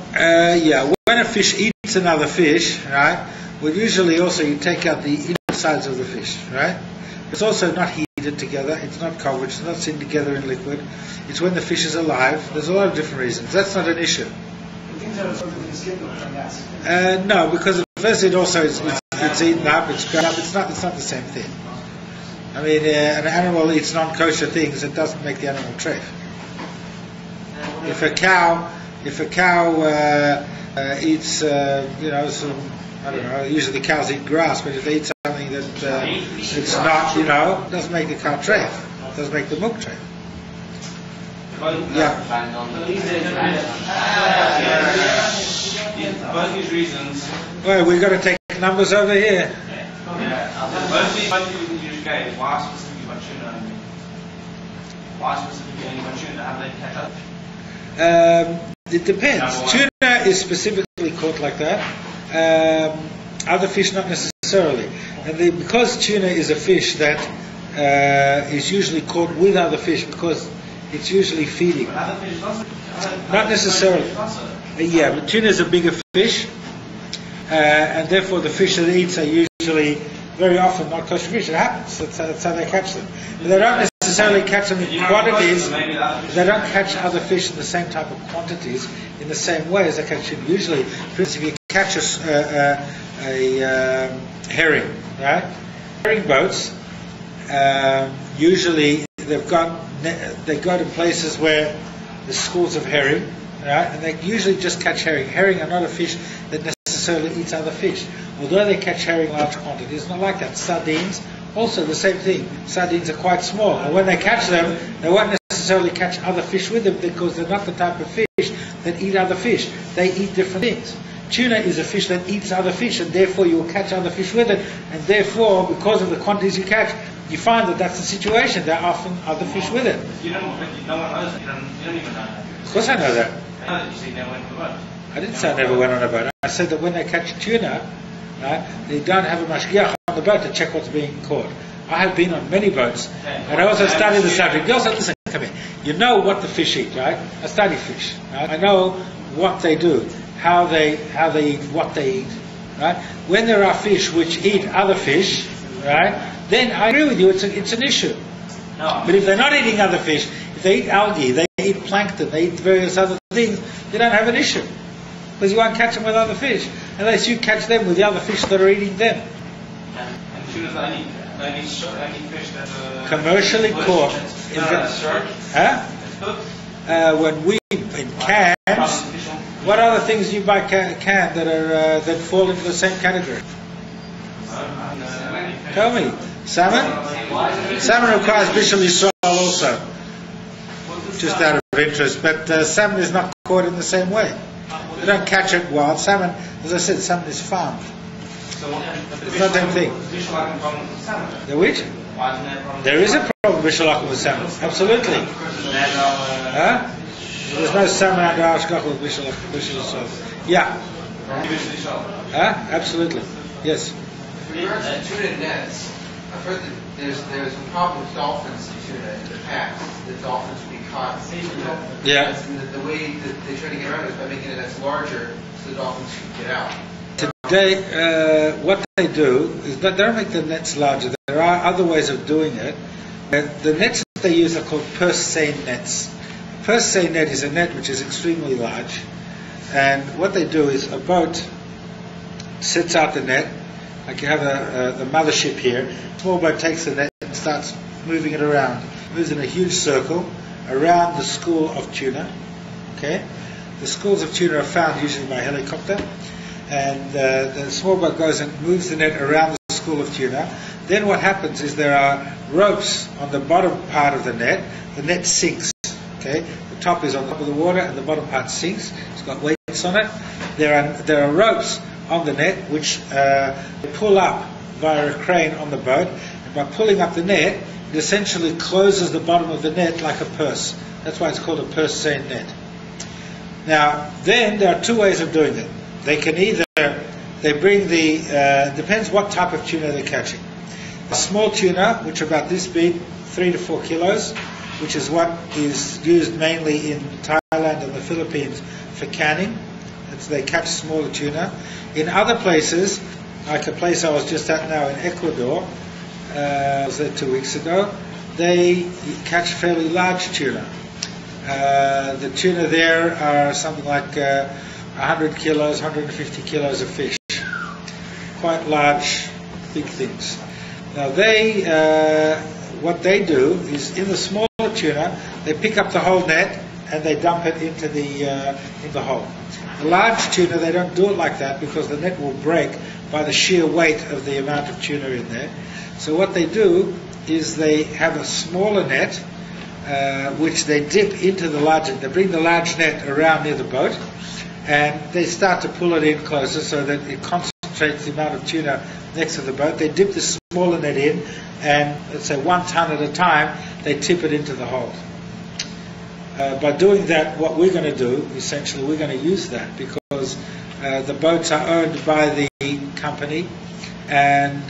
Yeah, when a fish eats another fish, right, well usually also you take out the insides of the fish, right? It's also not heated together, it's not covered, it's not seen together in liquid. It's when the fish is alive. There's a lot of different reasons. That's not an issue. The things that are absorbed into the skin though, from gas. No, because first it also it's eaten up, it's ground up. It's not the same thing. I mean, an animal eats non-kosher things. It doesn't make the animal treif. If a cow eats, some, I don't know. Usually cows eat grass, but if they eat something that it's not, it doesn't make the cow treif. It doesn't make the milk treif. Yeah. Both these reasons. Well, we've got to take numbers over here. Both these reasons you just gave, why specifically about tuna only? Why specifically only about tuna? How do they catch up? It depends. Tuna is specifically caught like that. Other fish not necessarily. And because tuna is a fish that is usually caught with other fish because it's usually feeding. Other fish also? Not necessarily. Yeah, but tuna is a bigger fish, and therefore the fish that it eats are usually very often not kosher fish. It happens. That's how they catch them. But they don't necessarily catch them in quantities. They don't catch other fish in the same type of quantities in the same way as they catch tuna. Usually, for instance, if you catch a herring, right? Herring boats, usually they go to places where there's schools of herring, right? And they usually just catch herring. Herring are not a fish that necessarily eats other fish. Although they catch herring in large quantities, it's not like that. Sardines, also the same thing. Sardines are quite small. And when they catch them, they won't necessarily catch other fish with them because they're not the type of fish that eat other fish. They eat different things. Tuna is a fish that eats other fish, and therefore you will catch other fish with it. And therefore, because of the quantities you catch, you find that that's the situation. There are often other fish with it. No one knows that. You don't even know that. Of course I know that. I know that you said you never went on the boat. I didn't say I never went on a boat. I said that when they catch tuna, right, they don't have a mashgiach on the boat to check what's being caught. I have been on many boats, and I also studied the subject. Girls, listen, come here. You know what the fish eat, right? I study fish. Right? I know what they do, how they eat, what they eat, right? When there are fish which eat other fish, right, then I agree with you, it's an issue. No. But if they're not eating other fish, if they eat algae, they eat plankton, they eat various other things, you don't have an issue. Because you won't catch them with other fish, unless you catch them with the other fish that are eating them. And tuna's the only fish that Commercially caught. Huh? When we in cans, what other things do you buy canned that are that fall into the same category? Tell me. Salmon? Salmon requires Bishul Yisrael also. Just out of interest. But salmon is not caught in the same way. They don't catch it wild. Salmon, as I said, salmon is farmed. It's not the same thing. The which? There is a problem with Bishul with salmon. Absolutely. Huh? There's no salmon under Ashkach with Bishul Yisrael. Yeah. Huh? Absolutely. Yes. Tuna nets. I've heard that there's a problem with dolphins in tuna in the past. The dolphins will be caught. Yeah. And the way that they try to get around it is by making it that's larger so the dolphins can get out. Today, what they do is that they don't make the nets larger. There are other ways of doing it. The nets that they use are called purse seine nets. A purse seine net is a net which is extremely large. And what they do is a boat sets out the net, like you have the mothership here. A small boat takes the net and starts moving it around. Moves in a huge circle around the school of tuna. Okay? The schools of tuna are found usually by helicopter. And the small boat goes and moves the net around the school of tuna. Then what happens is there are ropes on the bottom part of the net. The net sinks. Okay, the top is on top of the water and the bottom part sinks. It's got weights on it. There are ropes on the net which pull up via a crane on the boat. And by pulling up the net, it essentially closes the bottom of the net like a purse. That's why it's called a purse seine net. Now, then there are two ways of doing it. They can either, they bring depends what type of tuna they're catching. A small tuna, which are about this big, 3 to 4 kilos, which is what is used mainly in Thailand and the Philippines for canning. They catch smaller tuna. In other places, like a place I was just at now in Ecuador, I was there 2 weeks ago, they catch fairly large tuna. The tuna there are something like 100 kilos, 150 kilos of fish. Quite large, big things. Now what they do is in the smaller tuna, they pick up the whole net and they dump it into the hole. The large tuna, they don't do it like that because the net will break by the sheer weight of the amount of tuna in there. So what they do is they have a smaller net which they dip into the larger. They bring the large net around near the boat and they start to pull it in closer so that it concentrates the amount of tuna next to the boat. They dip the smaller net in and, let's say 1 ton at a time, they tip it into the hold. By doing that, what we're going to do, essentially, we're going to use that because the boats are owned by the company and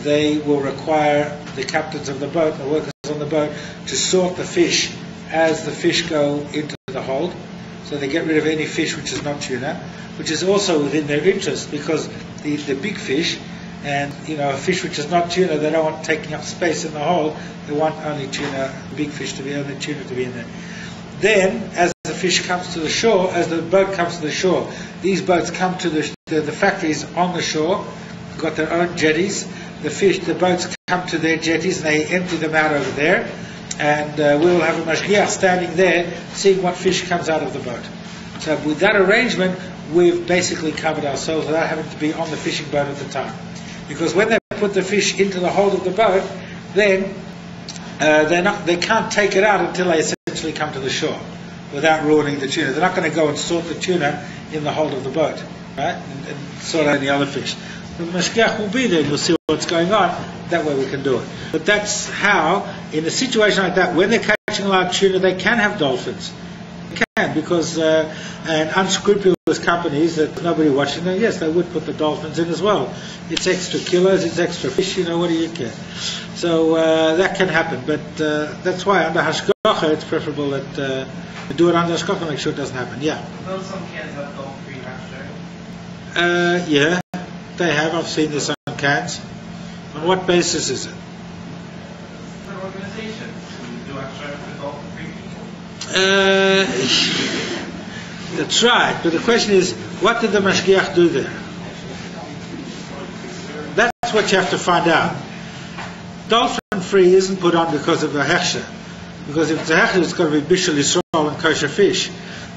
they will require the captains of the boat, the workers on the boat, to sort the fish as the fish go into the hold. So they get rid of any fish which is not tuna, which is also within their interest because the big fish and a fish which is not tuna, they don't want taking up space in the hold. They want only tuna, big fish to be only tuna to be in there. Then, as the fish comes to the shore, as the boat comes to the shore, these boats come to the factories on the shore, got their own jetties. The boats come to their jetties and they empty them out over there. And we will have a mashgiach standing there seeing what fish comes out of the boat. So with that arrangement, we've basically covered ourselves without having to be on the fishing boat at the time. Because when they put the fish into the hold of the boat, then they can't take it out until they essentially come to the shore without ruining the tuna. They're not going to go and sort the tuna in the hold of the boat, right? And sort out any other fish. The mashgiach will be there and you'll see what's going on. That way we can do it. But that's how, in a situation like that, when they're catching large tuna, they can have dolphins. They can, because and unscrupulous companies that nobody watching them, yes, they would put the dolphins in as well. It's extra kilos, it's extra fish, what do you care? So that can happen. But that's why under hashgacha it's preferable that do it under hashgacha, make sure it doesn't happen. Yeah. Will some cans have dolphin-free hatchery? Yeah, they have. I've seen this on cans. On what basis is it? For organization, do extract with dolphin-free people? That's right. But the question is, what did the mashgiach do there? That's what you have to find out. Dolphin-free isn't put on because of a hechsher. Because if it's a hechsher, it's got to be bishul yisrael and kosher fish.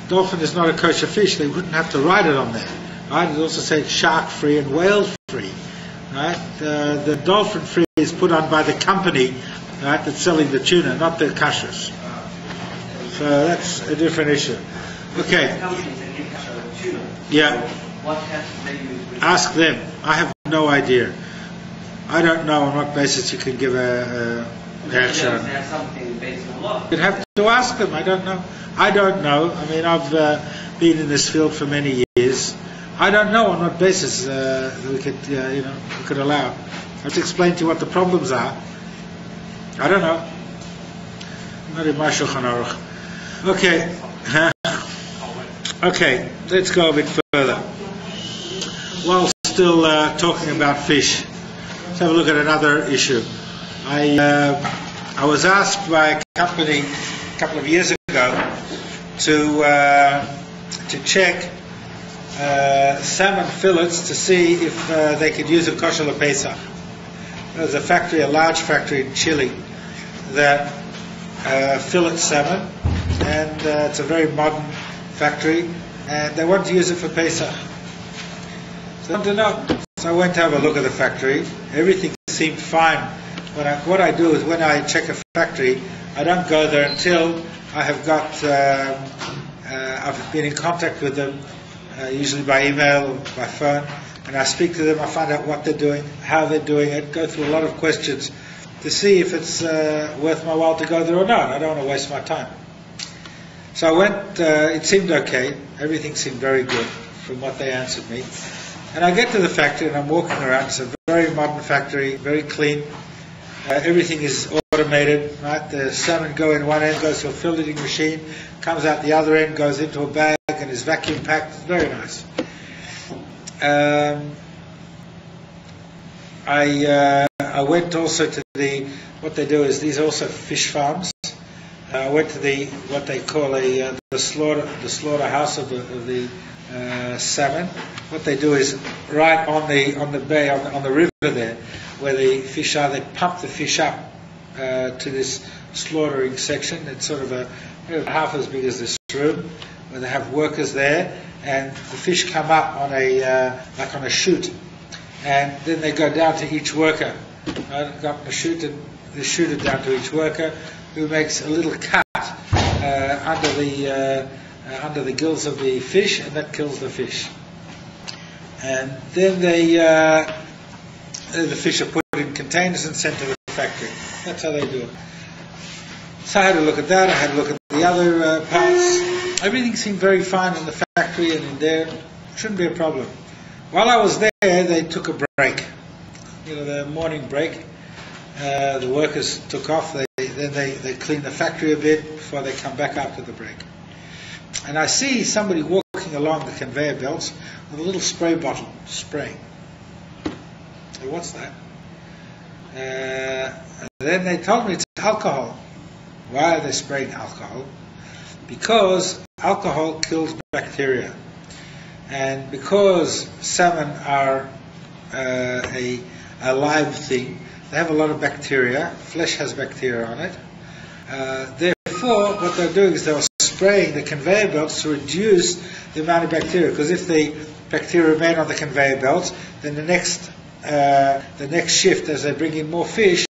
Dolphin is not a kosher fish. They wouldn't have to write it on there. Right? It also says shark-free and whale-free. Right? The dolphin-free is put on by the company, right, that's selling the tuna, not the kashrus. So that's a different issue. Okay. Yeah. Ask them. I have no idea. I don't know on what basis you can give a reaction. You'd have to ask them. I don't know. I mean, I've been in this field for many years. I don't know on what basis we could allow. Let's explain to you what the problems are. I don't know. Not in my Shulchan Aruch. Okay. Okay, let's go a bit further. While still talking about fish, let's have a look at another issue. I was asked by a company a couple of years ago to check salmon fillets to see if they could use a kosher lepesa. There's a factory, a large factory in Chile that fillets salmon, and it's a very modern factory, and they want to use it for Pesach. So I wanted to know. So I went to have a look at the factory. Everything seemed fine. What I do is when I check a factory, I don't go there until I have got I've been in contact with them, usually by email or by phone, and I speak to them. I find out what they're doing, how they're doing it, go through a lot of questions to see if it's worth my while to go there or not. I don't want to waste my time. So I went, it seemed okay, everything seemed very good from what they answered me. And I get to the factory and I'm walking around. It's a very modern factory, very clean. Everything is automated, right? The salmon go in one end, goes to a filleting machine, comes out the other end, goes into a bag and is vacuum packed. It's very nice. I went also to what they do is these are also fish farms. I went to what they call the slaughterhouse of the salmon. What they do is right on the bay, on the river there, where the fish are, they pump the fish up to this slaughtering section. It's sort of half as big as this room, where they have workers there, and the fish come up on like on a chute, and then they go down to each worker. Go up the chute, and they shoot it down to each worker, who makes a little cut under the gills of the fish, and that kills the fish. And then the fish are put in containers and sent to the factory. That's how they do it. So I had a look at that. I had a look at the other parts. Everything seemed very fine in the factory and in there. Shouldn't be a problem. While I was there, they took a break. The morning break. The workers took off. Then they cleaned the factory a bit before they come back after the break. And I see somebody walking along the conveyor belts with a little spray bottle, spraying. So what's that? And then they told me it's alcohol. Why are they spraying alcohol? Because alcohol kills bacteria. And because salmon are a live thing, they have a lot of bacteria. Flesh has bacteria on it. Therefore, what they're doing is they're spraying the conveyor belts to reduce the amount of bacteria. Because if the bacteria remain on the conveyor belts, then the next shift, as they bring in more fish,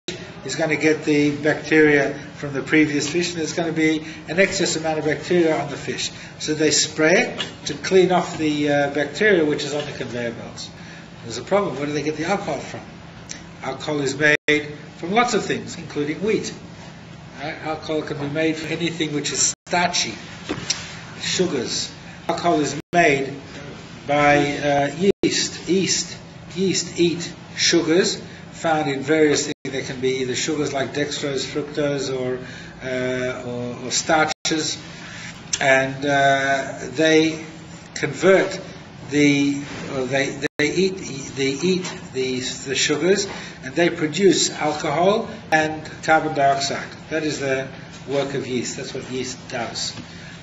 is going to get the bacteria from the previous fish, and there's going to be an excess amount of bacteria on the fish. So they spray it to clean off the bacteria which is on the conveyor belts. There's a problem. Where do they get the alcohol from? Alcohol is made from lots of things, including wheat. Alcohol can be made from anything which is starchy, sugars. Alcohol is made by yeast. Yeast eat sugars found in various things. They can be either sugars like dextrose, fructose, or starches, and they convert they eat the sugars, and they produce alcohol and carbon dioxide. That is the work of yeast. That's what yeast does.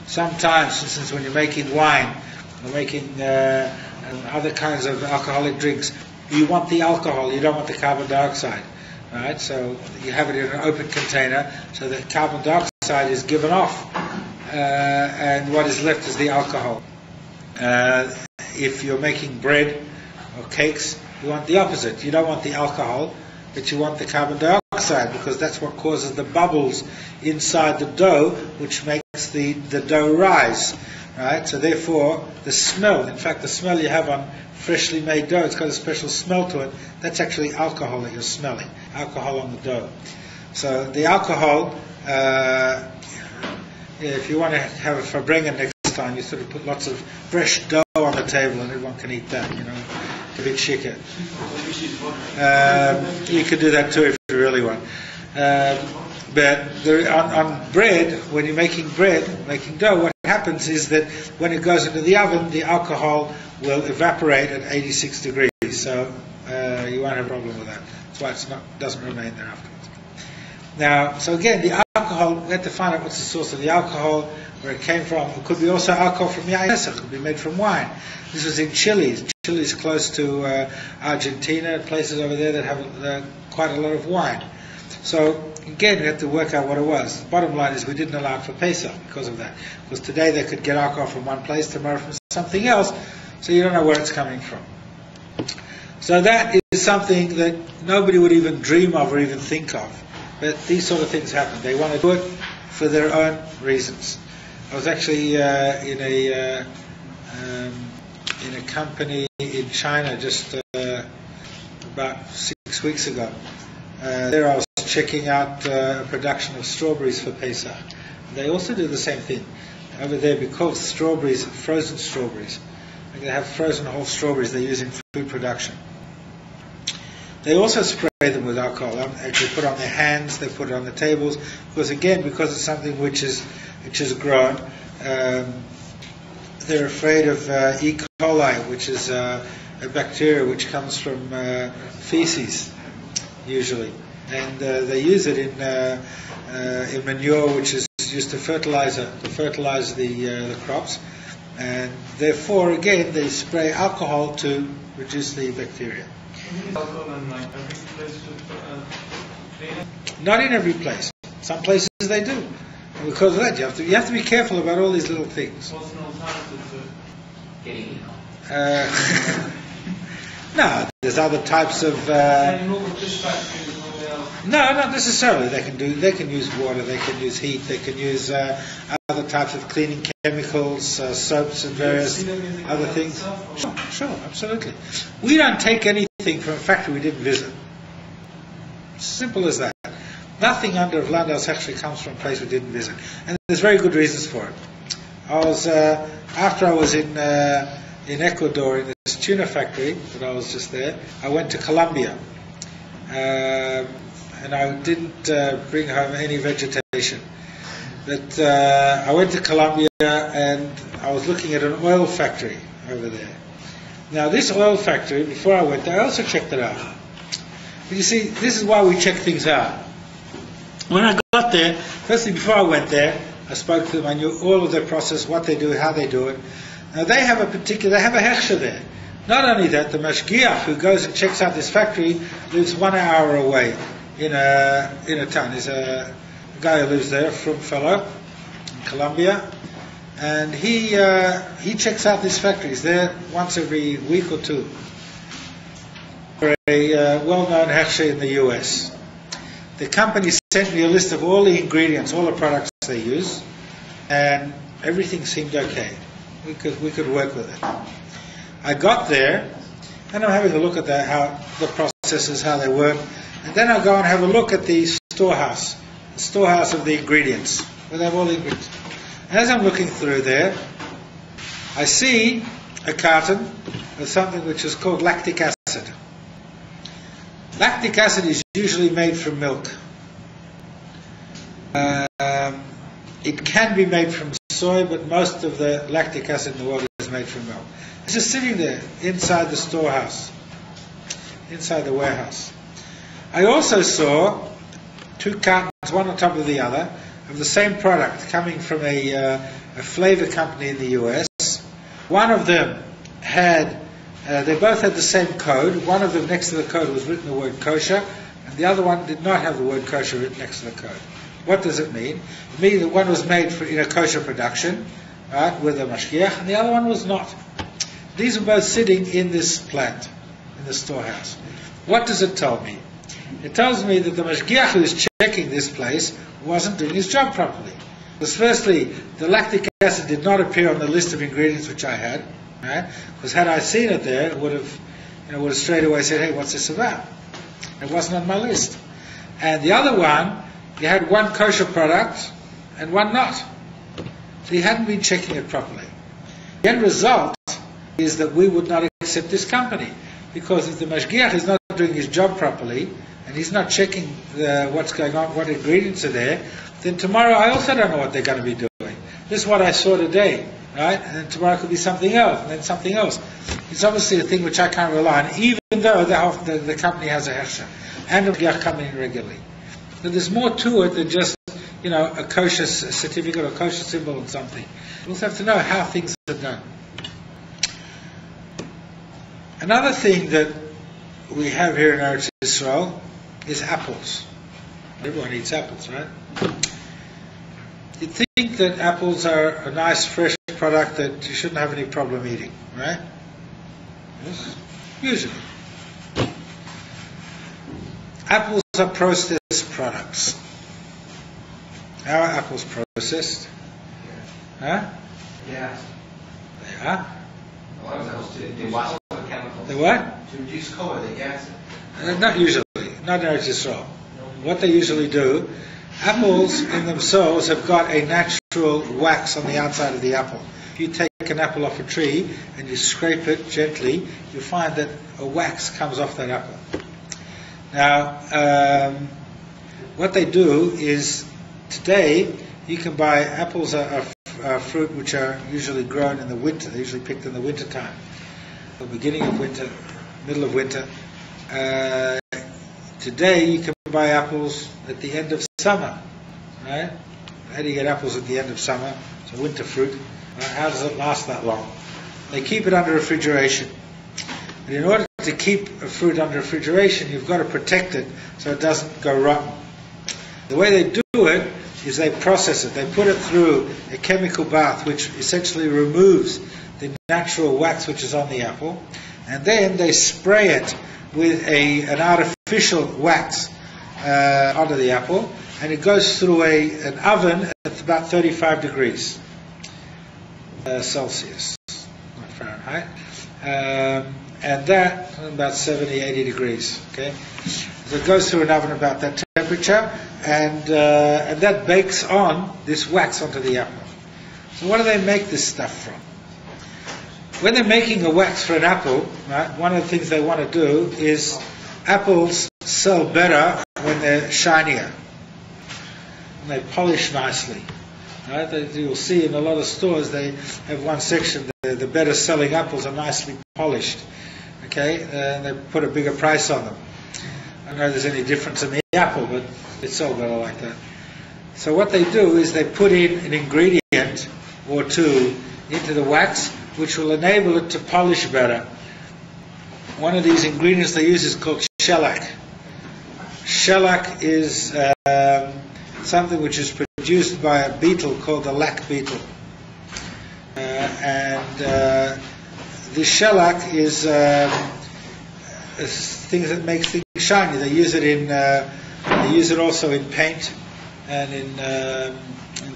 Sometimes, for instance, when you're making wine or making other kinds of alcoholic drinks, you want the alcohol, you don't want the carbon dioxide. Right? So you have it in an open container, so the carbon dioxide is given off, and what is left is the alcohol. If you're making bread or cakes, you want the opposite. You don't want the alcohol, but you want the carbon dioxide, because that's what causes the bubbles inside the dough, which makes the dough rise. Right? So therefore, the smell, in fact the smell you have on freshly made dough, it's got a special smell to it. That's actually alcohol that you're smelling, alcohol on the dough. So the alcohol, if you want to have a farbrengen next Palestine, you sort of put lots of fresh dough on the table and everyone can eat that, you know, a big shikha. You could do that too if you really want. But on bread, when you're making bread, making dough, what happens is that when it goes into the oven, the alcohol will evaporate at 86 degrees. So you won't have a problem with that. That's why it doesn't remain there afterwards. Now, so again, the alcohol, we had to find out what's the source of the alcohol, where it came from. It could be also alcohol from yaisa, it could be made from wine. This was in Chile. Chile's close to Argentina, places over there that have quite a lot of wine. So again, we have to work out what it was. The bottom line is we didn't allow it for Pesach because of that. Because today they could get alcohol from one place, tomorrow from something else, so you don't know where it's coming from. So that is something that nobody would even dream of or even think of. But these sort of things happen. They want to do it for their own reasons. I was actually in a company in China just about 6 weeks ago. There I was checking out a production of strawberries for Pesach. They also do the same thing. Over there, because strawberries, frozen strawberries, they have frozen whole strawberries they use in food production. They also spray them with alcohol. They put it on their hands, they put it on the tables, because it's something which is grown, they're afraid of E. coli, which is a bacteria which comes from feces, usually. And they use it in manure, which is used to fertilize the crops. And therefore, again, they spray alcohol to reduce the bacteria. Not in every place. Some places they do. And because of that, you have to be careful about all these little things. What's an alternative to Getting No, there's other types of. No, not necessarily. They can use water. They can use heat. They can use other types of cleaning chemicals, soaps, and various other things. Sure, absolutely. We don't take anything from a factory we didn't visit. Simple as that. Nothing under Vlandos actually comes from a place we didn't visit, and there's very good reasons for it. After I was in Ecuador in this tuna factory that I was just there, I went to Colombia. And I didn't bring home any vegetation. But I went to Colombia and I was looking at an oil factory over there. Now this oil factory, before I went there, I also checked it out. But you see, this is why we check things out. When I got there, firstly before I went there, I spoke to them, I knew all of their process, what they do, how they do it. Now they have a hechsher there. Not only that, the mashgiach who goes and checks out this factory lives 1 hour away in a town. There's a guy who lives there, from fellow in Colombia, and he checks out this factory. He's there once every week or two. For a well-known hechsher in the US. The company sent me a list of all the ingredients, all the products they use, and everything seemed okay. We could work with it. I got there, and I'm having a look at how the processes, how they work, and then I go and have a look at the storehouse of the ingredients, where they have all the ingredients. And as I'm looking through there, I see a carton of something which is called lactic acid. Lactic acid is usually made from milk. It can be made from soy, but most of the lactic acid in the world is made from milk. It's just sitting there inside the storehouse, inside the warehouse. I also saw 2 cartons, one on top of the other, of the same product coming from a flavor company in the US. One of them they both had the same code. One of them, next to the code, was written the word kosher, and the other one did not have the word kosher written next to the code. What does it mean? It means that one was made in a kosher production, right, with a mashgiach, and the other one was not. These were both sitting in this plant, in the storehouse. What does it tell me? It tells me that the mashgiach who is checking this place wasn't doing his job properly. Because firstly, the lactic acid did not appear on the list of ingredients which I had. Right? Because had I seen it there, it would have straight away said, hey, what's this about? It wasn't on my list. And the other one, you had one kosher product and one not. So he hadn't been checking it properly. The end result is that we would not accept this company, because if the mashgiach is not doing his job properly and he's not checking what's going on, what ingredients are there, then tomorrow I also don't know what they're going to be doing. This is what I saw today, right? And then tomorrow could be something else, and then something else. It's obviously a thing which I can't rely on, even though the company has a hechsher and the mashgiach coming in regularly. But there's more to it than just, a kosher certificate or kosher symbol and something. We also have to know how things are done. Another thing that we have here in Eretz Yisrael is apples. Everyone eats apples, right? You'd think that apples are a nice fresh product that you shouldn't have any problem eating, right? Yes? Usually. Apples are processed products. How are apples processed? Huh? Yeah. They are? A lot of those they wash the chemicals. They what? To reduce color, they gas it. Not usually. Not in Eretz Yisrael. What they usually do, apples in themselves have got a natural wax on the outside of the apple. If you take an apple off a tree and you scrape it gently, you find that a wax comes off that apple. Now, what they do is, today you can buy apples are fruit which are usually grown in the winter. They're usually picked in the winter time, the beginning of winter, middle of winter. Today you can buy apples at the end of summer, right? How do you get apples at the end of summer? It's a winter fruit. Right? How does it last that long? They keep it under refrigeration. And in order to keep a fruit under refrigeration, you've got to protect it so it doesn't go rotten. The way they do it is they process it. They put it through a chemical bath which essentially removes the natural wax which is on the apple, and then they spray it with an artificial wax onto the apple, and it goes through an oven at about 35 degrees Celsius, not Fahrenheit, and that about 70, 80 degrees. Okay, so it goes through an oven about that temperature, and that bakes on this wax onto the apple. So what do they make this stuff from? When they're making a wax for an apple, right, one of the things they want to do is, apples sell better when they're shinier, and they polish nicely. Right? You'll see in a lot of stores they have one section, the better selling apples are nicely polished. Okay, and they put a bigger price on them. I don't know if there's any difference in the apple, but it's sold better like that. So what they do is they put in an ingredient or two into the wax, which will enable it to polish better. One of these ingredients they use is called shellac. Shellac is something which is produced by a beetle called the lac beetle. And the shellac is things that make things shiny. They use it in. They use it also in paint and in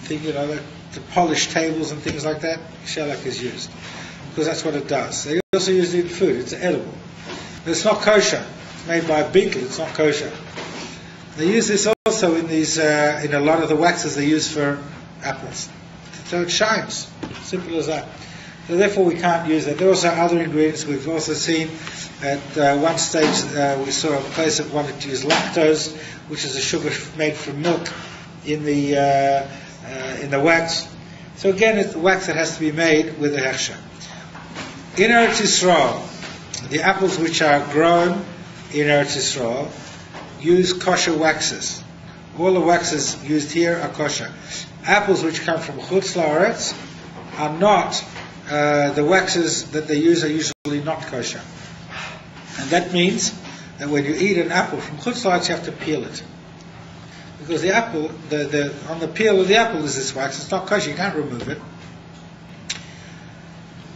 things, to polish tables and things like that. Shellac is used because that's what it does. They also use it in food. It's edible. But it's not kosher. It's made by a beetle. It's not kosher. They use this also in these in a lot of the waxes they use for apples. So it shines. Simple as that. So therefore we can't use that. There are also other ingredients. We've also seen at one stage we saw a place that wanted to use lactose, which is a sugar made from milk, in the wax. So again, it's wax that has to be made with a hechsher. In Eretz Yisrael, the apples which are grown in Eretz Yisrael use kosher waxes. All the waxes used here are kosher. Apples which come from Chutz La'aretz are not, the waxes that they use are usually not kosher. And that means that when you eat an apple from Chutz La'aretz, you have to peel it. Because the apple, on the peel of the apple is this wax. It's not kosher. You can't remove it.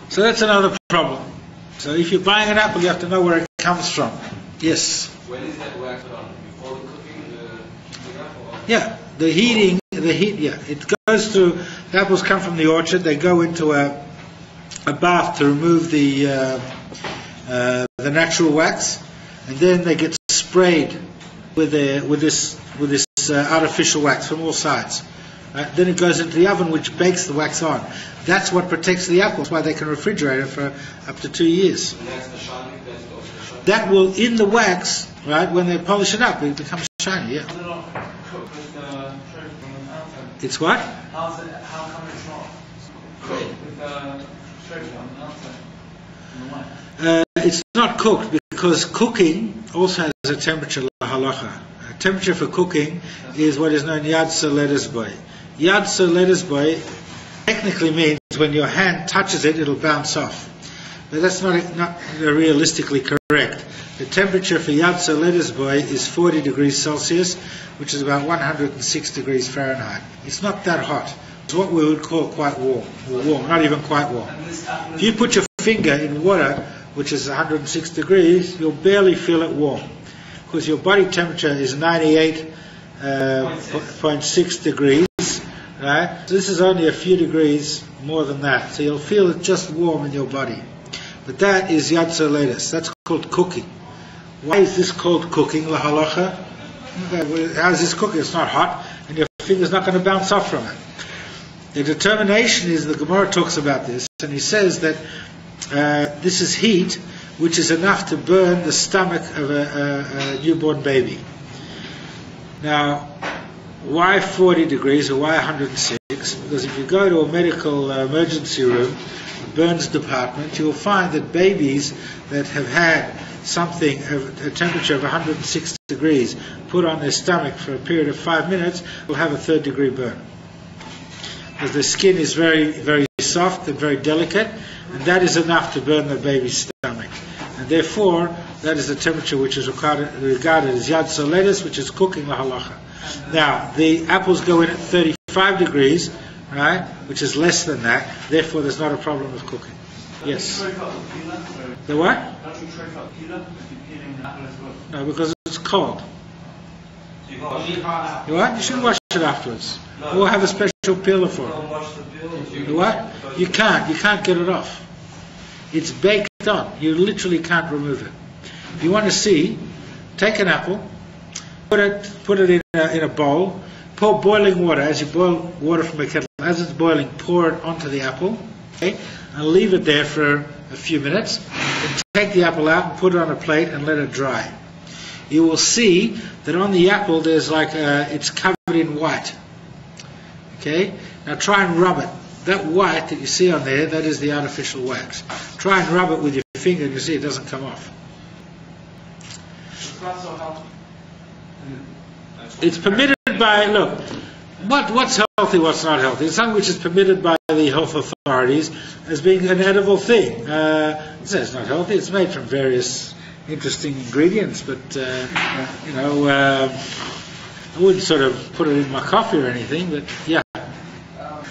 So that's another problem. So if you're buying an apple, you have to know where it comes from. Yes? When is that wax put on? Before the cooking the apple? Yeah, the heat, yeah. It goes through, the apples come from the orchard, they go into a bath to remove the natural wax, and then they get sprayed with this artificial wax from all sides. Right? Then it goes into the oven, which bakes the wax on. That's what protects the apple. That's why they can refrigerate it for up to 2 years. And that's the shiny, that's also the shiny. That will, in the wax, right, when they polish it up, it becomes shiny, yeah. How does it not cook with the tray from the outside? It's what? How come it's not cooked with the tray on the outside? On the white? It's not cooked because cooking also has a temperature, la halacha. A temperature for cooking is what is known yad soledes boy. Yad soledes boy technically means when your hand touches it, it'll bounce off. But that's not realistically correct. The temperature for yad soledes boy is 40 degrees Celsius, which is about 106 degrees Fahrenheit. It's not that hot. It's what we would call quite warm, or warm, not even quite warm. If you put your finger in water, which is 106 degrees, you'll barely feel it warm, because your body temperature is 98.6 degrees, right? So this is only a few degrees more than that, so you'll feel it just warm in your body. But that is yad soledes. That's called cooking. Why is this called cooking, la halacha? How is this cooking? It's not hot, and your finger's not going to bounce off from it. The determination is, the Gemara talks about this, and he says that this is heat which is enough to burn the stomach of a newborn baby. Now, why 40 degrees or why 106? Because if you go to a medical emergency room, burns department, you will find that babies that have had something of a temperature of 106 degrees put on their stomach for a period of 5 minutes will have a 3rd degree burn. Because the skin is very, very soft and very delicate, and that is enough to burn the baby's stomach. And therefore, that is the temperature which is regarded as yad soledes, which is cooking la halacha. Now, the apples go in at 35 degrees, right, which is less than that. Therefore, there's not a problem with cooking. Yes. The what? No, because it's cold. You what? You should wash it afterwards. Or have a special peeler for it. You what? You can't get it off. It's baked on. You literally can't remove it. If you want to see, take an apple, put it in a bowl, pour boiling water. As you boil water from a kettle, as it's boiling, pour it onto the apple, okay, and leave it there for a few minutes. Then take the apple out and put it on a plate and let it dry. You will see that on the apple there's it's covered in white. Okay? Now try and rub it. That white that you see on there, that is the artificial wax. Try and rub it with your finger and you see it doesn't come off. It's permitted by, look, what's healthy, what's not healthy? It's something which is permitted by the health authorities as being an edible thing. It's not healthy, it's made from various interesting ingredients, but, I wouldn't sort of put it in my coffee or anything, but yeah. Are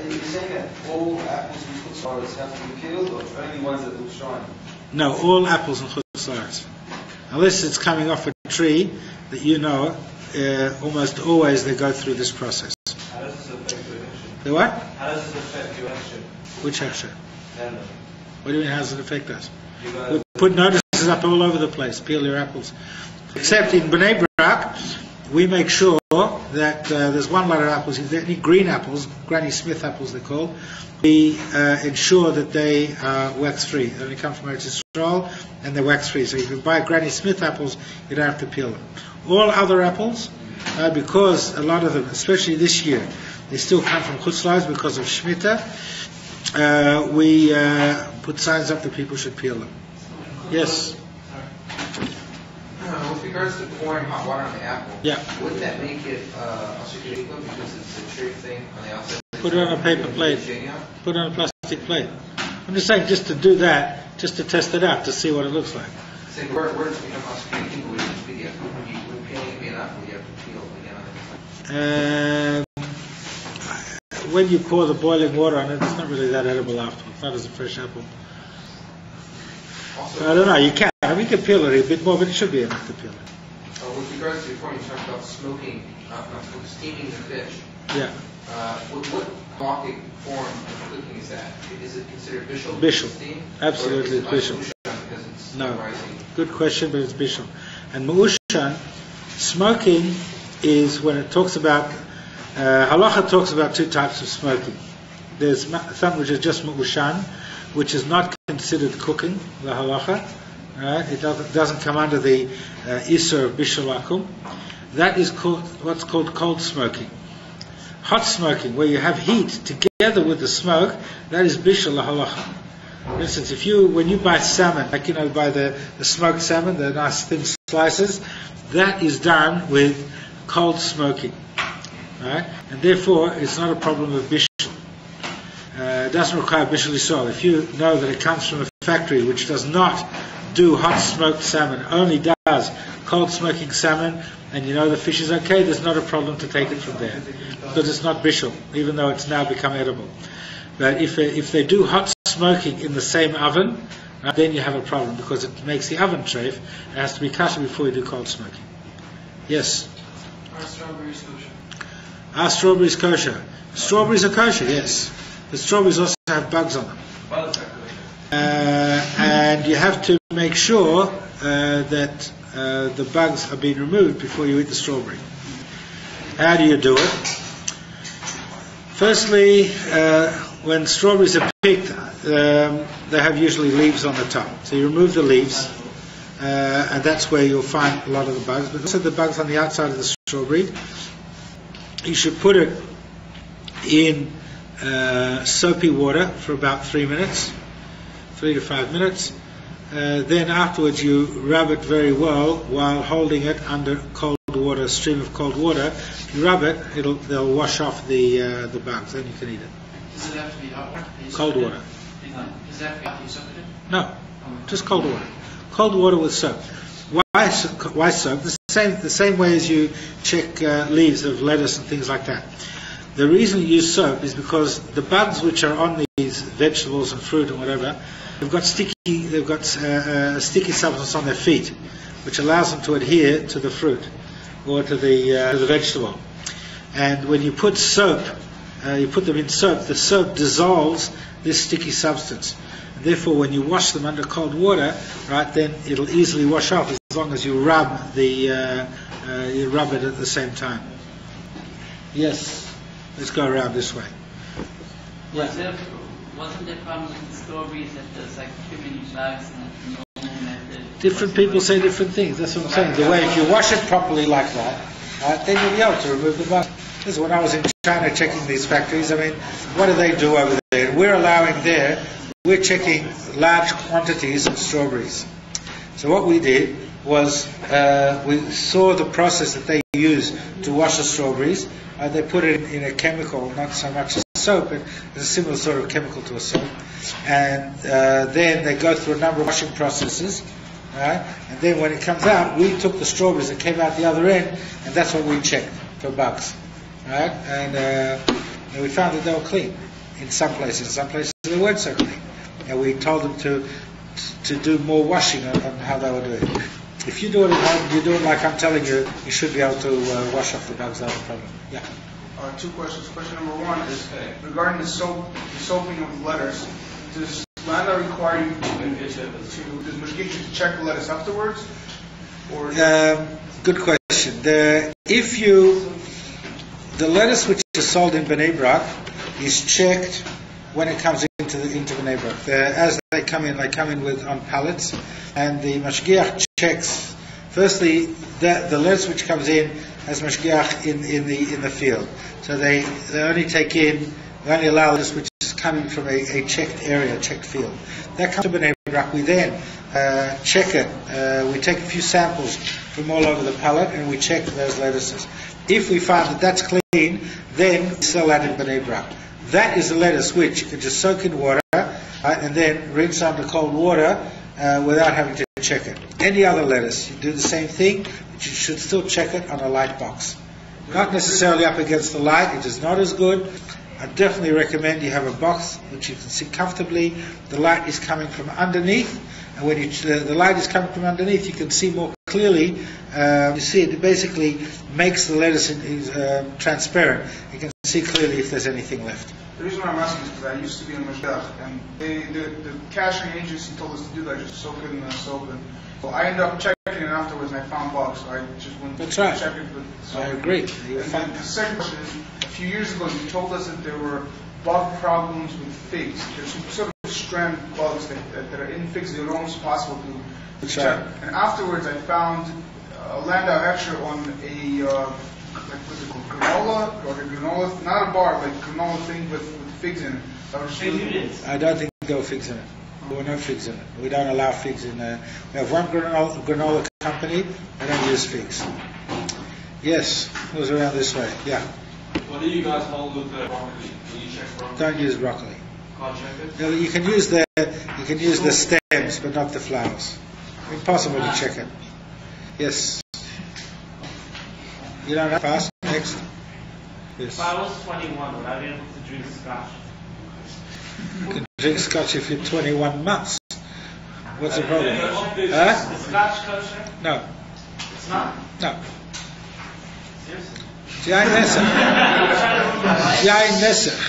you saying that all apples and chutzlaras have to be peeled, or only ones that look shiny? No, all apples and chutzlaras. Unless it's coming off a tree that you know, almost always they go through this process. How does this affect your action? The what? How does this affect your action? Which action? Handle. What do you mean, how does it affect us? You guys We put notices up all over the place, peel your apples. Except in Bnei Brak, we make sure that there's one lot of apples, if there are any green apples, Granny Smith apples they're called, we ensure that they are wax-free. They only come from Eretz Yisrael and they're wax-free. So if you buy Granny Smith apples, you don't have to peel them. All other apples, because a lot of them, especially this year, they still come from chutzlaras because of Shemitah, we put signs up that people should peel them. Yes? With regards to pouring hot water on the apple, Yeah. wouldn't that make it also liquid because it's a trig thing on the outside? Put it on a paper plate. Put it on a plastic plate. I'm just saying, just to do that, just to test it out, to see what it looks like. So where do you know also peeling with the apple? When peeling it enough, you have to peel again on the When you pour the boiling water on it, it's not really that edible afterwards, not as a fresh apple. Also, I don't know, you can. I mean, you can peel it a bit more, but it should be enough to peel it. with regards to before you talked about smoking, steaming the fish. Yeah. What halachic form of cooking is that? Is it considered bishul? Bishul. Steam? Absolutely, it's bishul. Because it's No. rising. Good question, but it's bishul. And ma'ushan, smoking is when it talks about Halacha talks about two types of smoking. There's some which is just mu'ushan, which is not considered cooking, the halacha. Right? It doesn't come under the isur of bishul akum. That is called what's called cold smoking. Hot smoking, where you have heat together with the smoke, that is bishul halacha. For instance, when you buy salmon, like buy the smoked salmon, the nice thin slices, that is done with cold smoking, right? And therefore, it's not a problem of bishul. It doesn't require bishul yisrael. If you know that it comes from a factory which does not do hot smoked salmon, only does cold smoking salmon, and you know the fish is okay, there's not a problem to take it from there, because it's not bishul, even though it's now become edible. But if they do hot smoking in the same oven, then you have a problem, because it makes the oven treif. It has to be kosher before you do cold smoking. Yes? Are strawberries kosher? Are strawberries kosher? Strawberries are kosher, yes. But strawberries also have bugs on them. And you have to make sure that the bugs are being removed before you eat the strawberry. How do you do it? Firstly, when strawberries are picked, they have usually leaves on the top. So you remove the leaves, and that's where you'll find a lot of the bugs. But also the bugs on the outside of the strawberry. You should put it in soapy water for about 3 to 5 minutes. Then afterwards you rub it very well while holding it under cold water, a stream of cold water. If you rub it, they'll wash off the bugs, then you can eat it. Does it have to be hot water? Cold water. Does it have to be after you soak it in? No, just cold water. Cold water with soap. Why soap? The same way as you check leaves of lettuce and things like that. The reason you use soap is because the bugs which are on these vegetables and fruit and whatever, they've got a sticky substance on their feet, which allows them to adhere to the fruit or to the vegetable. And when you put soap, you put them in soap, the soap dissolves this sticky substance. And therefore, when you wash them under cold water, right, then it'll easily wash off as long as you rub it at the same time. Yes, let's go around this way. Yeah. Wasn't there a problem with the strawberries that there's like too many bugs and the normal method? Different people say different things. That's what I'm saying. The way, if you wash it properly like that, then you'll be able to remove the bugs. This is when I was in China checking these factories. I mean, what do they do over there? We're checking large quantities of strawberries. So what we did was we saw the process that they use to wash the strawberries. They put it in a chemical, not so much as soap, but it's a similar sort of chemical to a soap. And then they go through a number of washing processes. Right? And then when it comes out, we took the strawberries that came out the other end, and that's what we checked for bugs. Right? And we found that they were clean in some places. In some places they weren't so clean. And we told them to do more washing on how they were doing it. If you do it at home, you do it like I'm telling you, you should be able to wash off the bugs without a problem. Yeah. 2 questions. Question number 1 is regarding the soaping of lettuce. Does Landa require you does Mashgiach to check the lettuce afterwards? Or good question. The lettuce which is sold in Bnei Brak is checked when it comes into Bnei Brak. As they come in on pallets, and the Mashgiach checks. Firstly, the lettuce which comes in has Mashgiach in the field. So they only allow lettuce which is coming from a checked area, checked field. That comes to Bnei Brak. We then check it. We take a few samples from all over the pallet and we check those lettuces. If we find that that's clean, then we sell that in Bnei Brak. That is a lettuce which you can just soak in water and then rinse under cold water without having to check it. Any other lettuce, you do the same thing, but you should still check it on a light box. Not necessarily up against the light, it is not as good. I definitely recommend you have a box which you can see comfortably. The light is coming from underneath, and when the light is coming from underneath, you can see more clearly. You see it basically makes the lettuce transparent. You can see clearly if there's anything left. The reason why I'm asking is because I used to be in Mashgiach, and the cashiering agency told us to do that, just soak it in soap, and Well, I ended up checking it afterwards and I found bugs, so I just went That's to right. check it. But, I agree. And then the second question is, a few years ago you told us that there were bug problems with figs. There's some sort of strand bugs that are in figs that are almost possible to That's check. right. And afterwards I found a Landau extra on a, what's it called, granola, or a granola, not a bar, like granola thing with figs in it. That was really cool. I don't think there were figs in it. There were no figs in it. We don't allow figs in there. We have one granola company. They don't use figs. Yes, it was around this way. Yeah. What do you guys hold with the broccoli? Do you check broccoli? Don't use broccoli. Can't check it? No, you can use the stems, but not the flowers. Impossible to check it. Yes. You don't have fast. Next. Yes. If I was 21, would I be able to drink scotch? You can drink scotch if you're 21 months. What's the problem? Is scotch kosher? No. It's not? No. Seriously? Yain Nesach. Yain Nesach.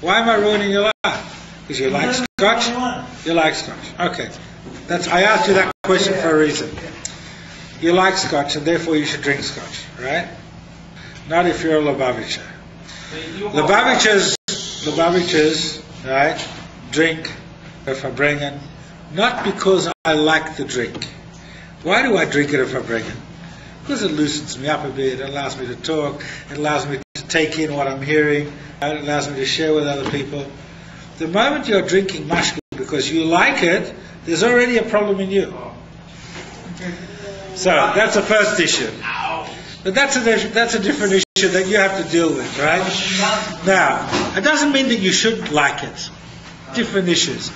Why am I ruining your life? Because you like scotch? You like scotch. Okay. I asked you that question for a reason. You like scotch and therefore you should drink scotch, right? Not if you're a Lubavitcher. Lubavitchers, right, drink Farbrengen, not because I like the drink. Why do I drink it at Farbrengen? Because it loosens me up a bit, it allows me to talk, it allows me to take in what I'm hearing, it allows me to share with other people. The moment you're drinking mashka because you like it, there's already a problem in you. So that's the first issue. But that's a different issue that you have to deal with, right? Now, it doesn't mean that you should like it. Different issues.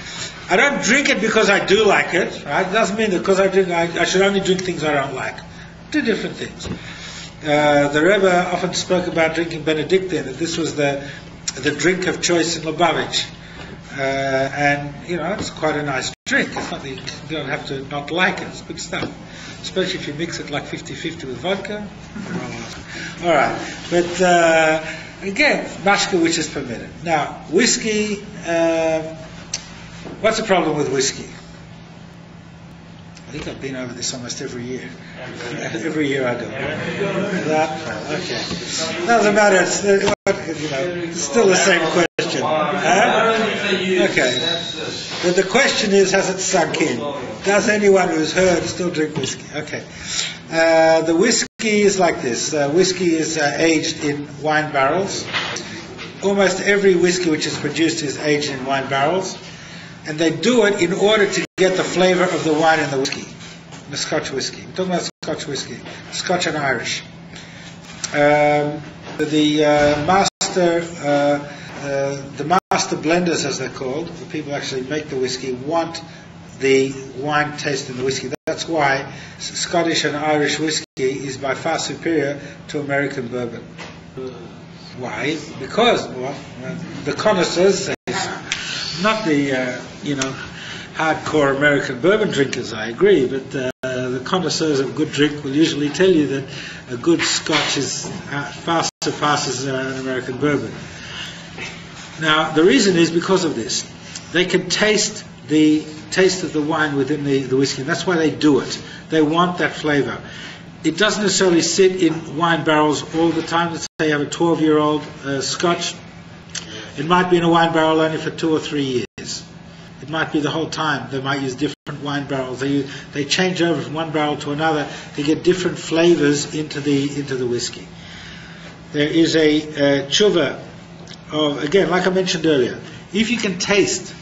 I don't drink it because I do like it, right? It doesn't mean that because I drink, I should only drink things I don't like. Two different things. The Rebbe often spoke about drinking Benedictine, that this was the drink of choice in Lubavitch. And, it's quite a nice drink. It's not that you don't have to not like it. It's good stuff. Especially if you mix it like 50-50 with vodka. Alright. But, again, mashka which is permitted. Now, whiskey, what's the problem with whiskey? I think I've been over this almost every year. Every year I do. Okay. Doesn't matter. It's still the same question. Okay. But the question is, has it sunk in? Does anyone who's heard still drink whiskey? Okay. The whiskey is like this. Whiskey is aged in wine barrels. Almost every whiskey which is produced is aged in wine barrels. And they do it in order to get the flavor of the wine in the whiskey, the Scotch whiskey. We're talking about Scotch whiskey, Scotch and Irish. The master blenders, as they're called, the people actually make the whiskey, want the wine taste in the whiskey. That's why Scottish and Irish whiskey is by far superior to American bourbon. Why? Because the connoisseurs say not the hardcore American bourbon drinkers, I agree, but the connoisseurs of good drink will usually tell you that a good Scotch far surpasses an American bourbon. Now, the reason is because of this. They can taste the taste of the wine within the whiskey, and that's why they do it. They want that flavour. It doesn't necessarily sit in wine barrels all the time. Let's say you have a 12-year-old Scotch. It might be in a wine barrel only for 2 or 3 years. It might be the whole time. They might use different wine barrels. They change over from one barrel to another to get different flavors into the whiskey. There is a tshuva of, again, like I mentioned earlier, if you can taste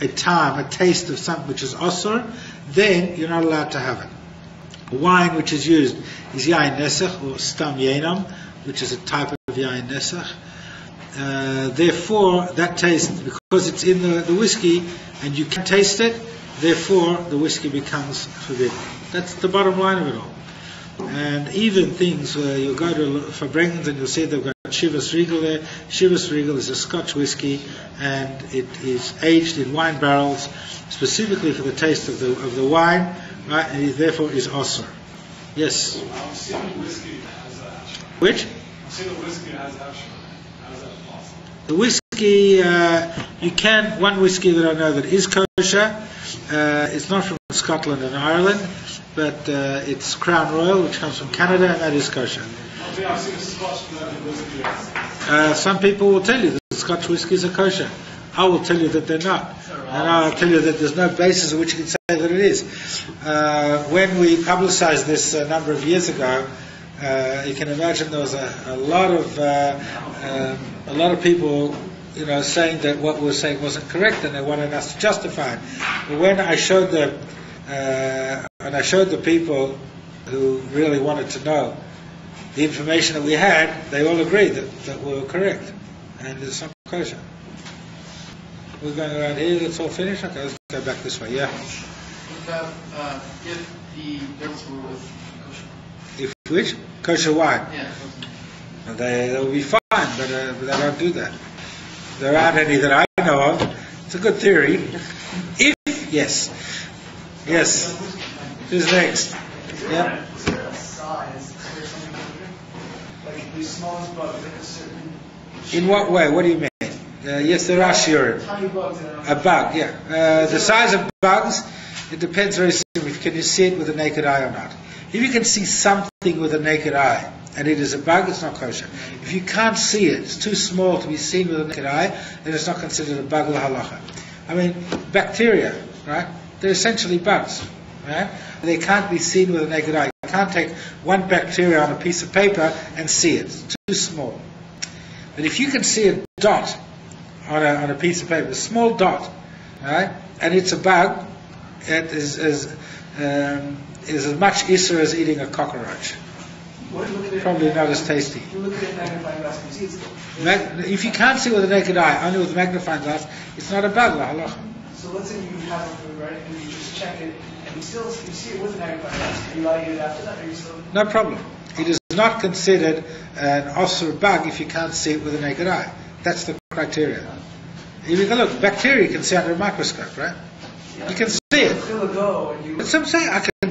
a taste of something which is osur, then you're not allowed to have it. Wine which is used is yain nesach or stam yainam, which is a type of yain nesach. Therefore, that taste, because it's in the whiskey and you can taste it, therefore the whiskey becomes forbidden. That's the bottom line of it all. And even things where you go to Farbrengens and you'll see they've got Chivas Regal there. Chivas Regal is a Scotch whiskey and it is aged in wine barrels specifically for the taste of the wine, right? And it therefore is osur. Yes? I'm seeing whiskey has that action. Which? I'm seeing the whiskey has action. How is that possible? The whiskey, one whiskey that I know that is kosher, it's not from Scotland and Ireland, but it's Crown Royal, which comes from Canada, and that is kosher. Some people will tell you that Scotch whiskies are kosher. I will tell you that they're not. And I'll tell you that there's no basis on which you can say that it is. When we publicized this a number of years ago, you can imagine there was a lot of people, saying that what we were saying wasn't correct, and they wanted us to justify it. But when I showed the people who really wanted to know the information that we had, they all agreed that we were correct, and it's not kosher. We're going around here. Let's all finish. Okay, let's go back this way. Yeah. If the girls were with kosher. If which kosher wine? Yeah. They'll be fine, but they don't do that. There aren't any that I know of. It's a good theory. If yes. Who's next? Yeah. Is there a size? Is there something like the smallest bug, like a certain? In what way? What do you mean? Yes, there are shiurim. Tiny bugs. A bug, yeah. The size of bugs, it depends very simply. Can you see it with a naked eye or not? If you can see something with a naked eye, and it is a bug, it's not kosher. If you can't see it, it's too small to be seen with a naked eye, then it's not considered a bug l'halacha. I mean, bacteria, right? They're essentially bugs, right? They can't be seen with a naked eye. You can't take one bacteria on a piece of paper and see it. It's too small. But if you can see a dot on a piece of paper, a small dot, right, and it's a bug, it is as much isser as eating a cockroach. Probably not as tasty. If you can't see with a naked eye, only with a magnifying glass, it's not a bug. So let's say you have a food, right, and you just check it, and you see it with a magnifying glass. Are you allowed to eat it after that, or are you still? No problem. It is not considered an osur bug if you can't see it with a naked eye. That's the criteria. If you can look, bacteria you can see under a microscope, right? You can see it. That's what I'm saying. I can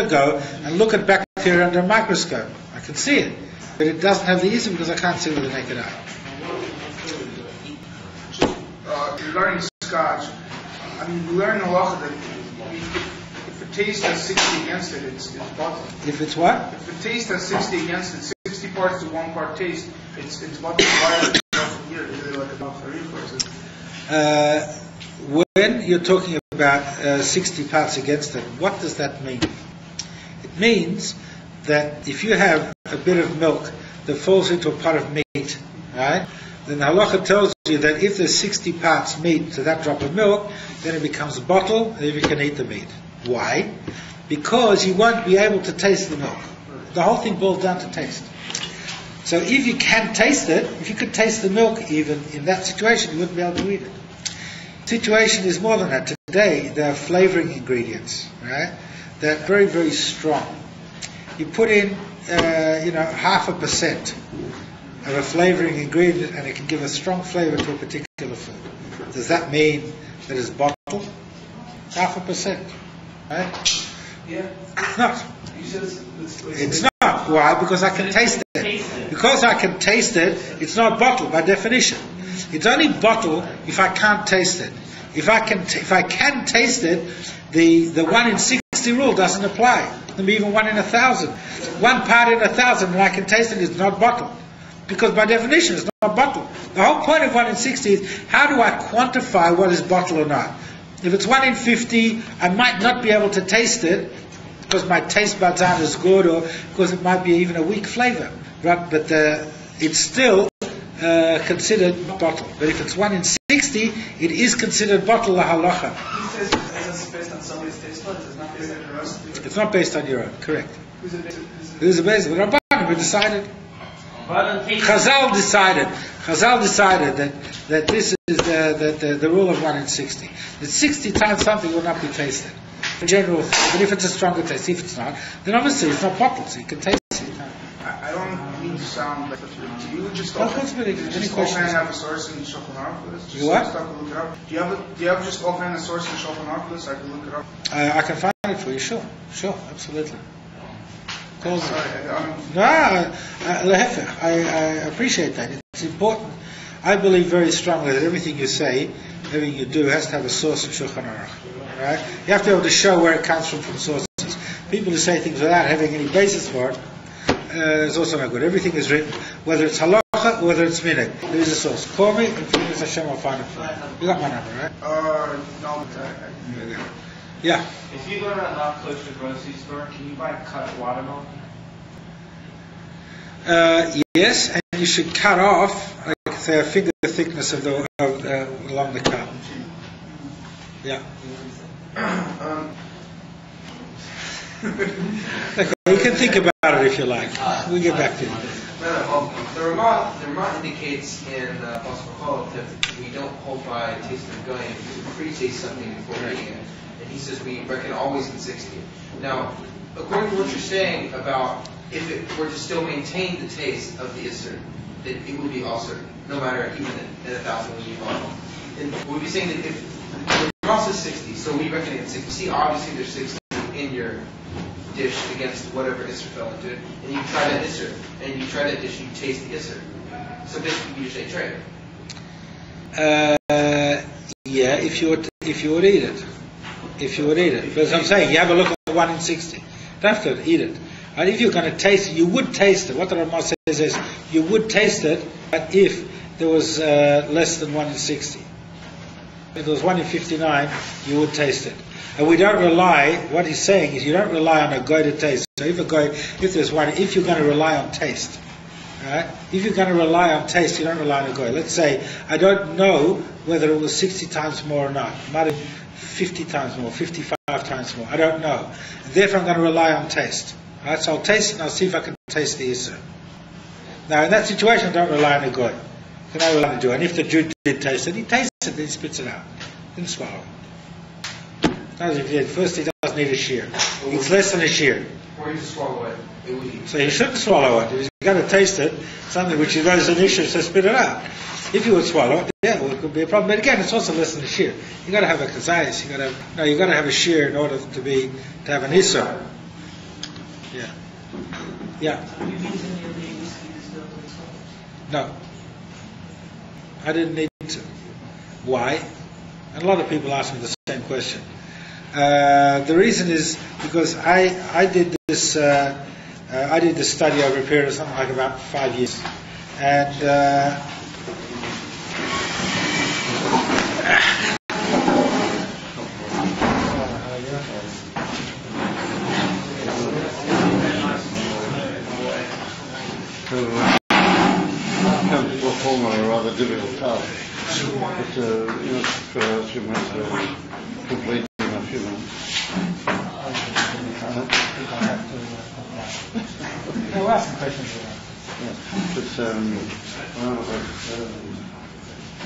go and look at bacteria under a microscope. I can see it. But it doesn't have the issue because I can't see it with a naked eye. Regarding Scotch, I mean, we learn in halacha that if a taste has 60 against it, it's bottled. If it's what? If a taste has 60 against it, 60 parts to 1 part taste, it's bottled. Why is it here? Is it like about 30 parts? When you're talking about 60 parts against it, what does that mean? It means that if you have a bit of milk that falls into a pot of meat, right, then halacha tells you that if there's 60 parts meat to that drop of milk, then it becomes a bottle, and you can eat the meat. Why? Because you won't be able to taste the milk. The whole thing boils down to taste. So if you can taste it, if you could taste the milk even in that situation, you wouldn't be able to eat it. The situation is more than that. Today, there are flavoring ingredients, right, that are very, very strong. You put in, 0.5% of a flavoring ingredient, and it can give a strong flavor to a particular food. Does that mean that it's bottled? 0.5%, right? Yeah. It's not. It's not. Why? Because I can taste it. Because I can taste it, it's not bottled by definition. It's only bottled if I can't taste it. If I can taste it, the 1 in 60 rule doesn't apply. Maybe even 1 in 1,000. 1 part in 1,000, and I can taste it, it's not bottled. Because by definition, it's not bottled. The whole point of 1 in 60 is, how do I quantify what is bottled or not? If it's 1 in 50, I might not be able to taste it, because my taste buds aren't as good, or because it might be even a weak flavor. Right? But it's still considered bottled. But if it's 1 in 60, it is considered bottled la halacha. He says it's based on somebody's taste buds. It's not based on your own. It's not based on your own. Correct. Who's it based on? Who's it based on? The Rabbanim. We decided. Chazal decided that this is the rule of 1 in 60. That 60 times something will not be tasted. In general, but if it's a stronger taste, if it's not, then obviously it's not bottled, so you can taste it. I don't mean to sound like, do you just any offhand have a source in Shulchan Aruch for this? You what? Look it up. Do you have just offhand a source in Shulchan Aruch for this? I can look it up. I can find it for you, sure, absolutely. Call me. I appreciate that. It's important. I believe very strongly that everything you say everything you do has to have a source of Shulchan Aruch. Right? You have to be able to show where it comes from sources. People who say things without having any basis for it is also not good. Everything is written, whether it's halacha or whether it's minhag. There is a source. Call me, and if it's Hashem, I'll find it for you. You got my number, right? No. Yeah. If you go to a non-kosher grocery store, can you buy cut watermelon? Yes, and you should cut off, like say, a finger thickness of along the cut. Yeah. You can think about it if you like. We'll get back to you. The Ramah indicates in Basmachol that we don't hold by taste of goyim, we pre-taste something before eating it. And he says we reckon always in 60. Now, according to what you're saying about if it were to still maintain the taste of the Isser, that it would be also, no matter even in 1,000 would be normal. And we'd be saying that if the Ramah says 60, so we reckon it at 60. See, obviously there's 60 in your dish against whatever Isser fell into it, and you try that Isser, and you try that dish, and you taste the Isser. So basically, you just say trade. Yeah, if you would eat it. If you would eat it. But as I'm saying, you have a look at 1 in 60. You don't have to eat it. And if you're going to taste it, you would taste it. What the Ramah says is, you would taste it, but if there was less than 1 in 60. If there was 1 in 59, you would taste it. And we don't rely, what he's saying is you don't rely on a goy to taste. So if you're going to rely on taste, right? If you're going to rely on taste, you don't rely on a goy. Let's say, I don't know whether it was 60 times more or not. It might have been 50 times more, 55 times more. I don't know. And therefore I'm going to rely on taste. Right? So I'll taste it and I'll see if I can taste the Isser. Now in that situation, I don't rely on a goy. Then I rely on the Jew. And if the Jew did taste it, he tastes it, then he spits it out. Didn't swallow it. First, he doesn't need a shear. It's less than a shear. Or you just swallow it, it would eat. So he shouldn't swallow it. If he's got to taste it, something which he knows is an issue, so spit it out. If you would swallow it, yeah, well, it could be a problem. But again, it's also less than a shear. You got to have a kazayas. You got to have a shear in order to have an isser. Yeah. Yeah. No. I didn't need to. Why? And a lot of people ask me the same question. The reason is because I did this study over a period of something like about 5 years, and perform a rather difficult task. But for a few minutes, complete. We'll ask some questions. Just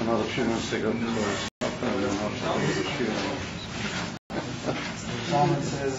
another few minutes to go. Solomon says,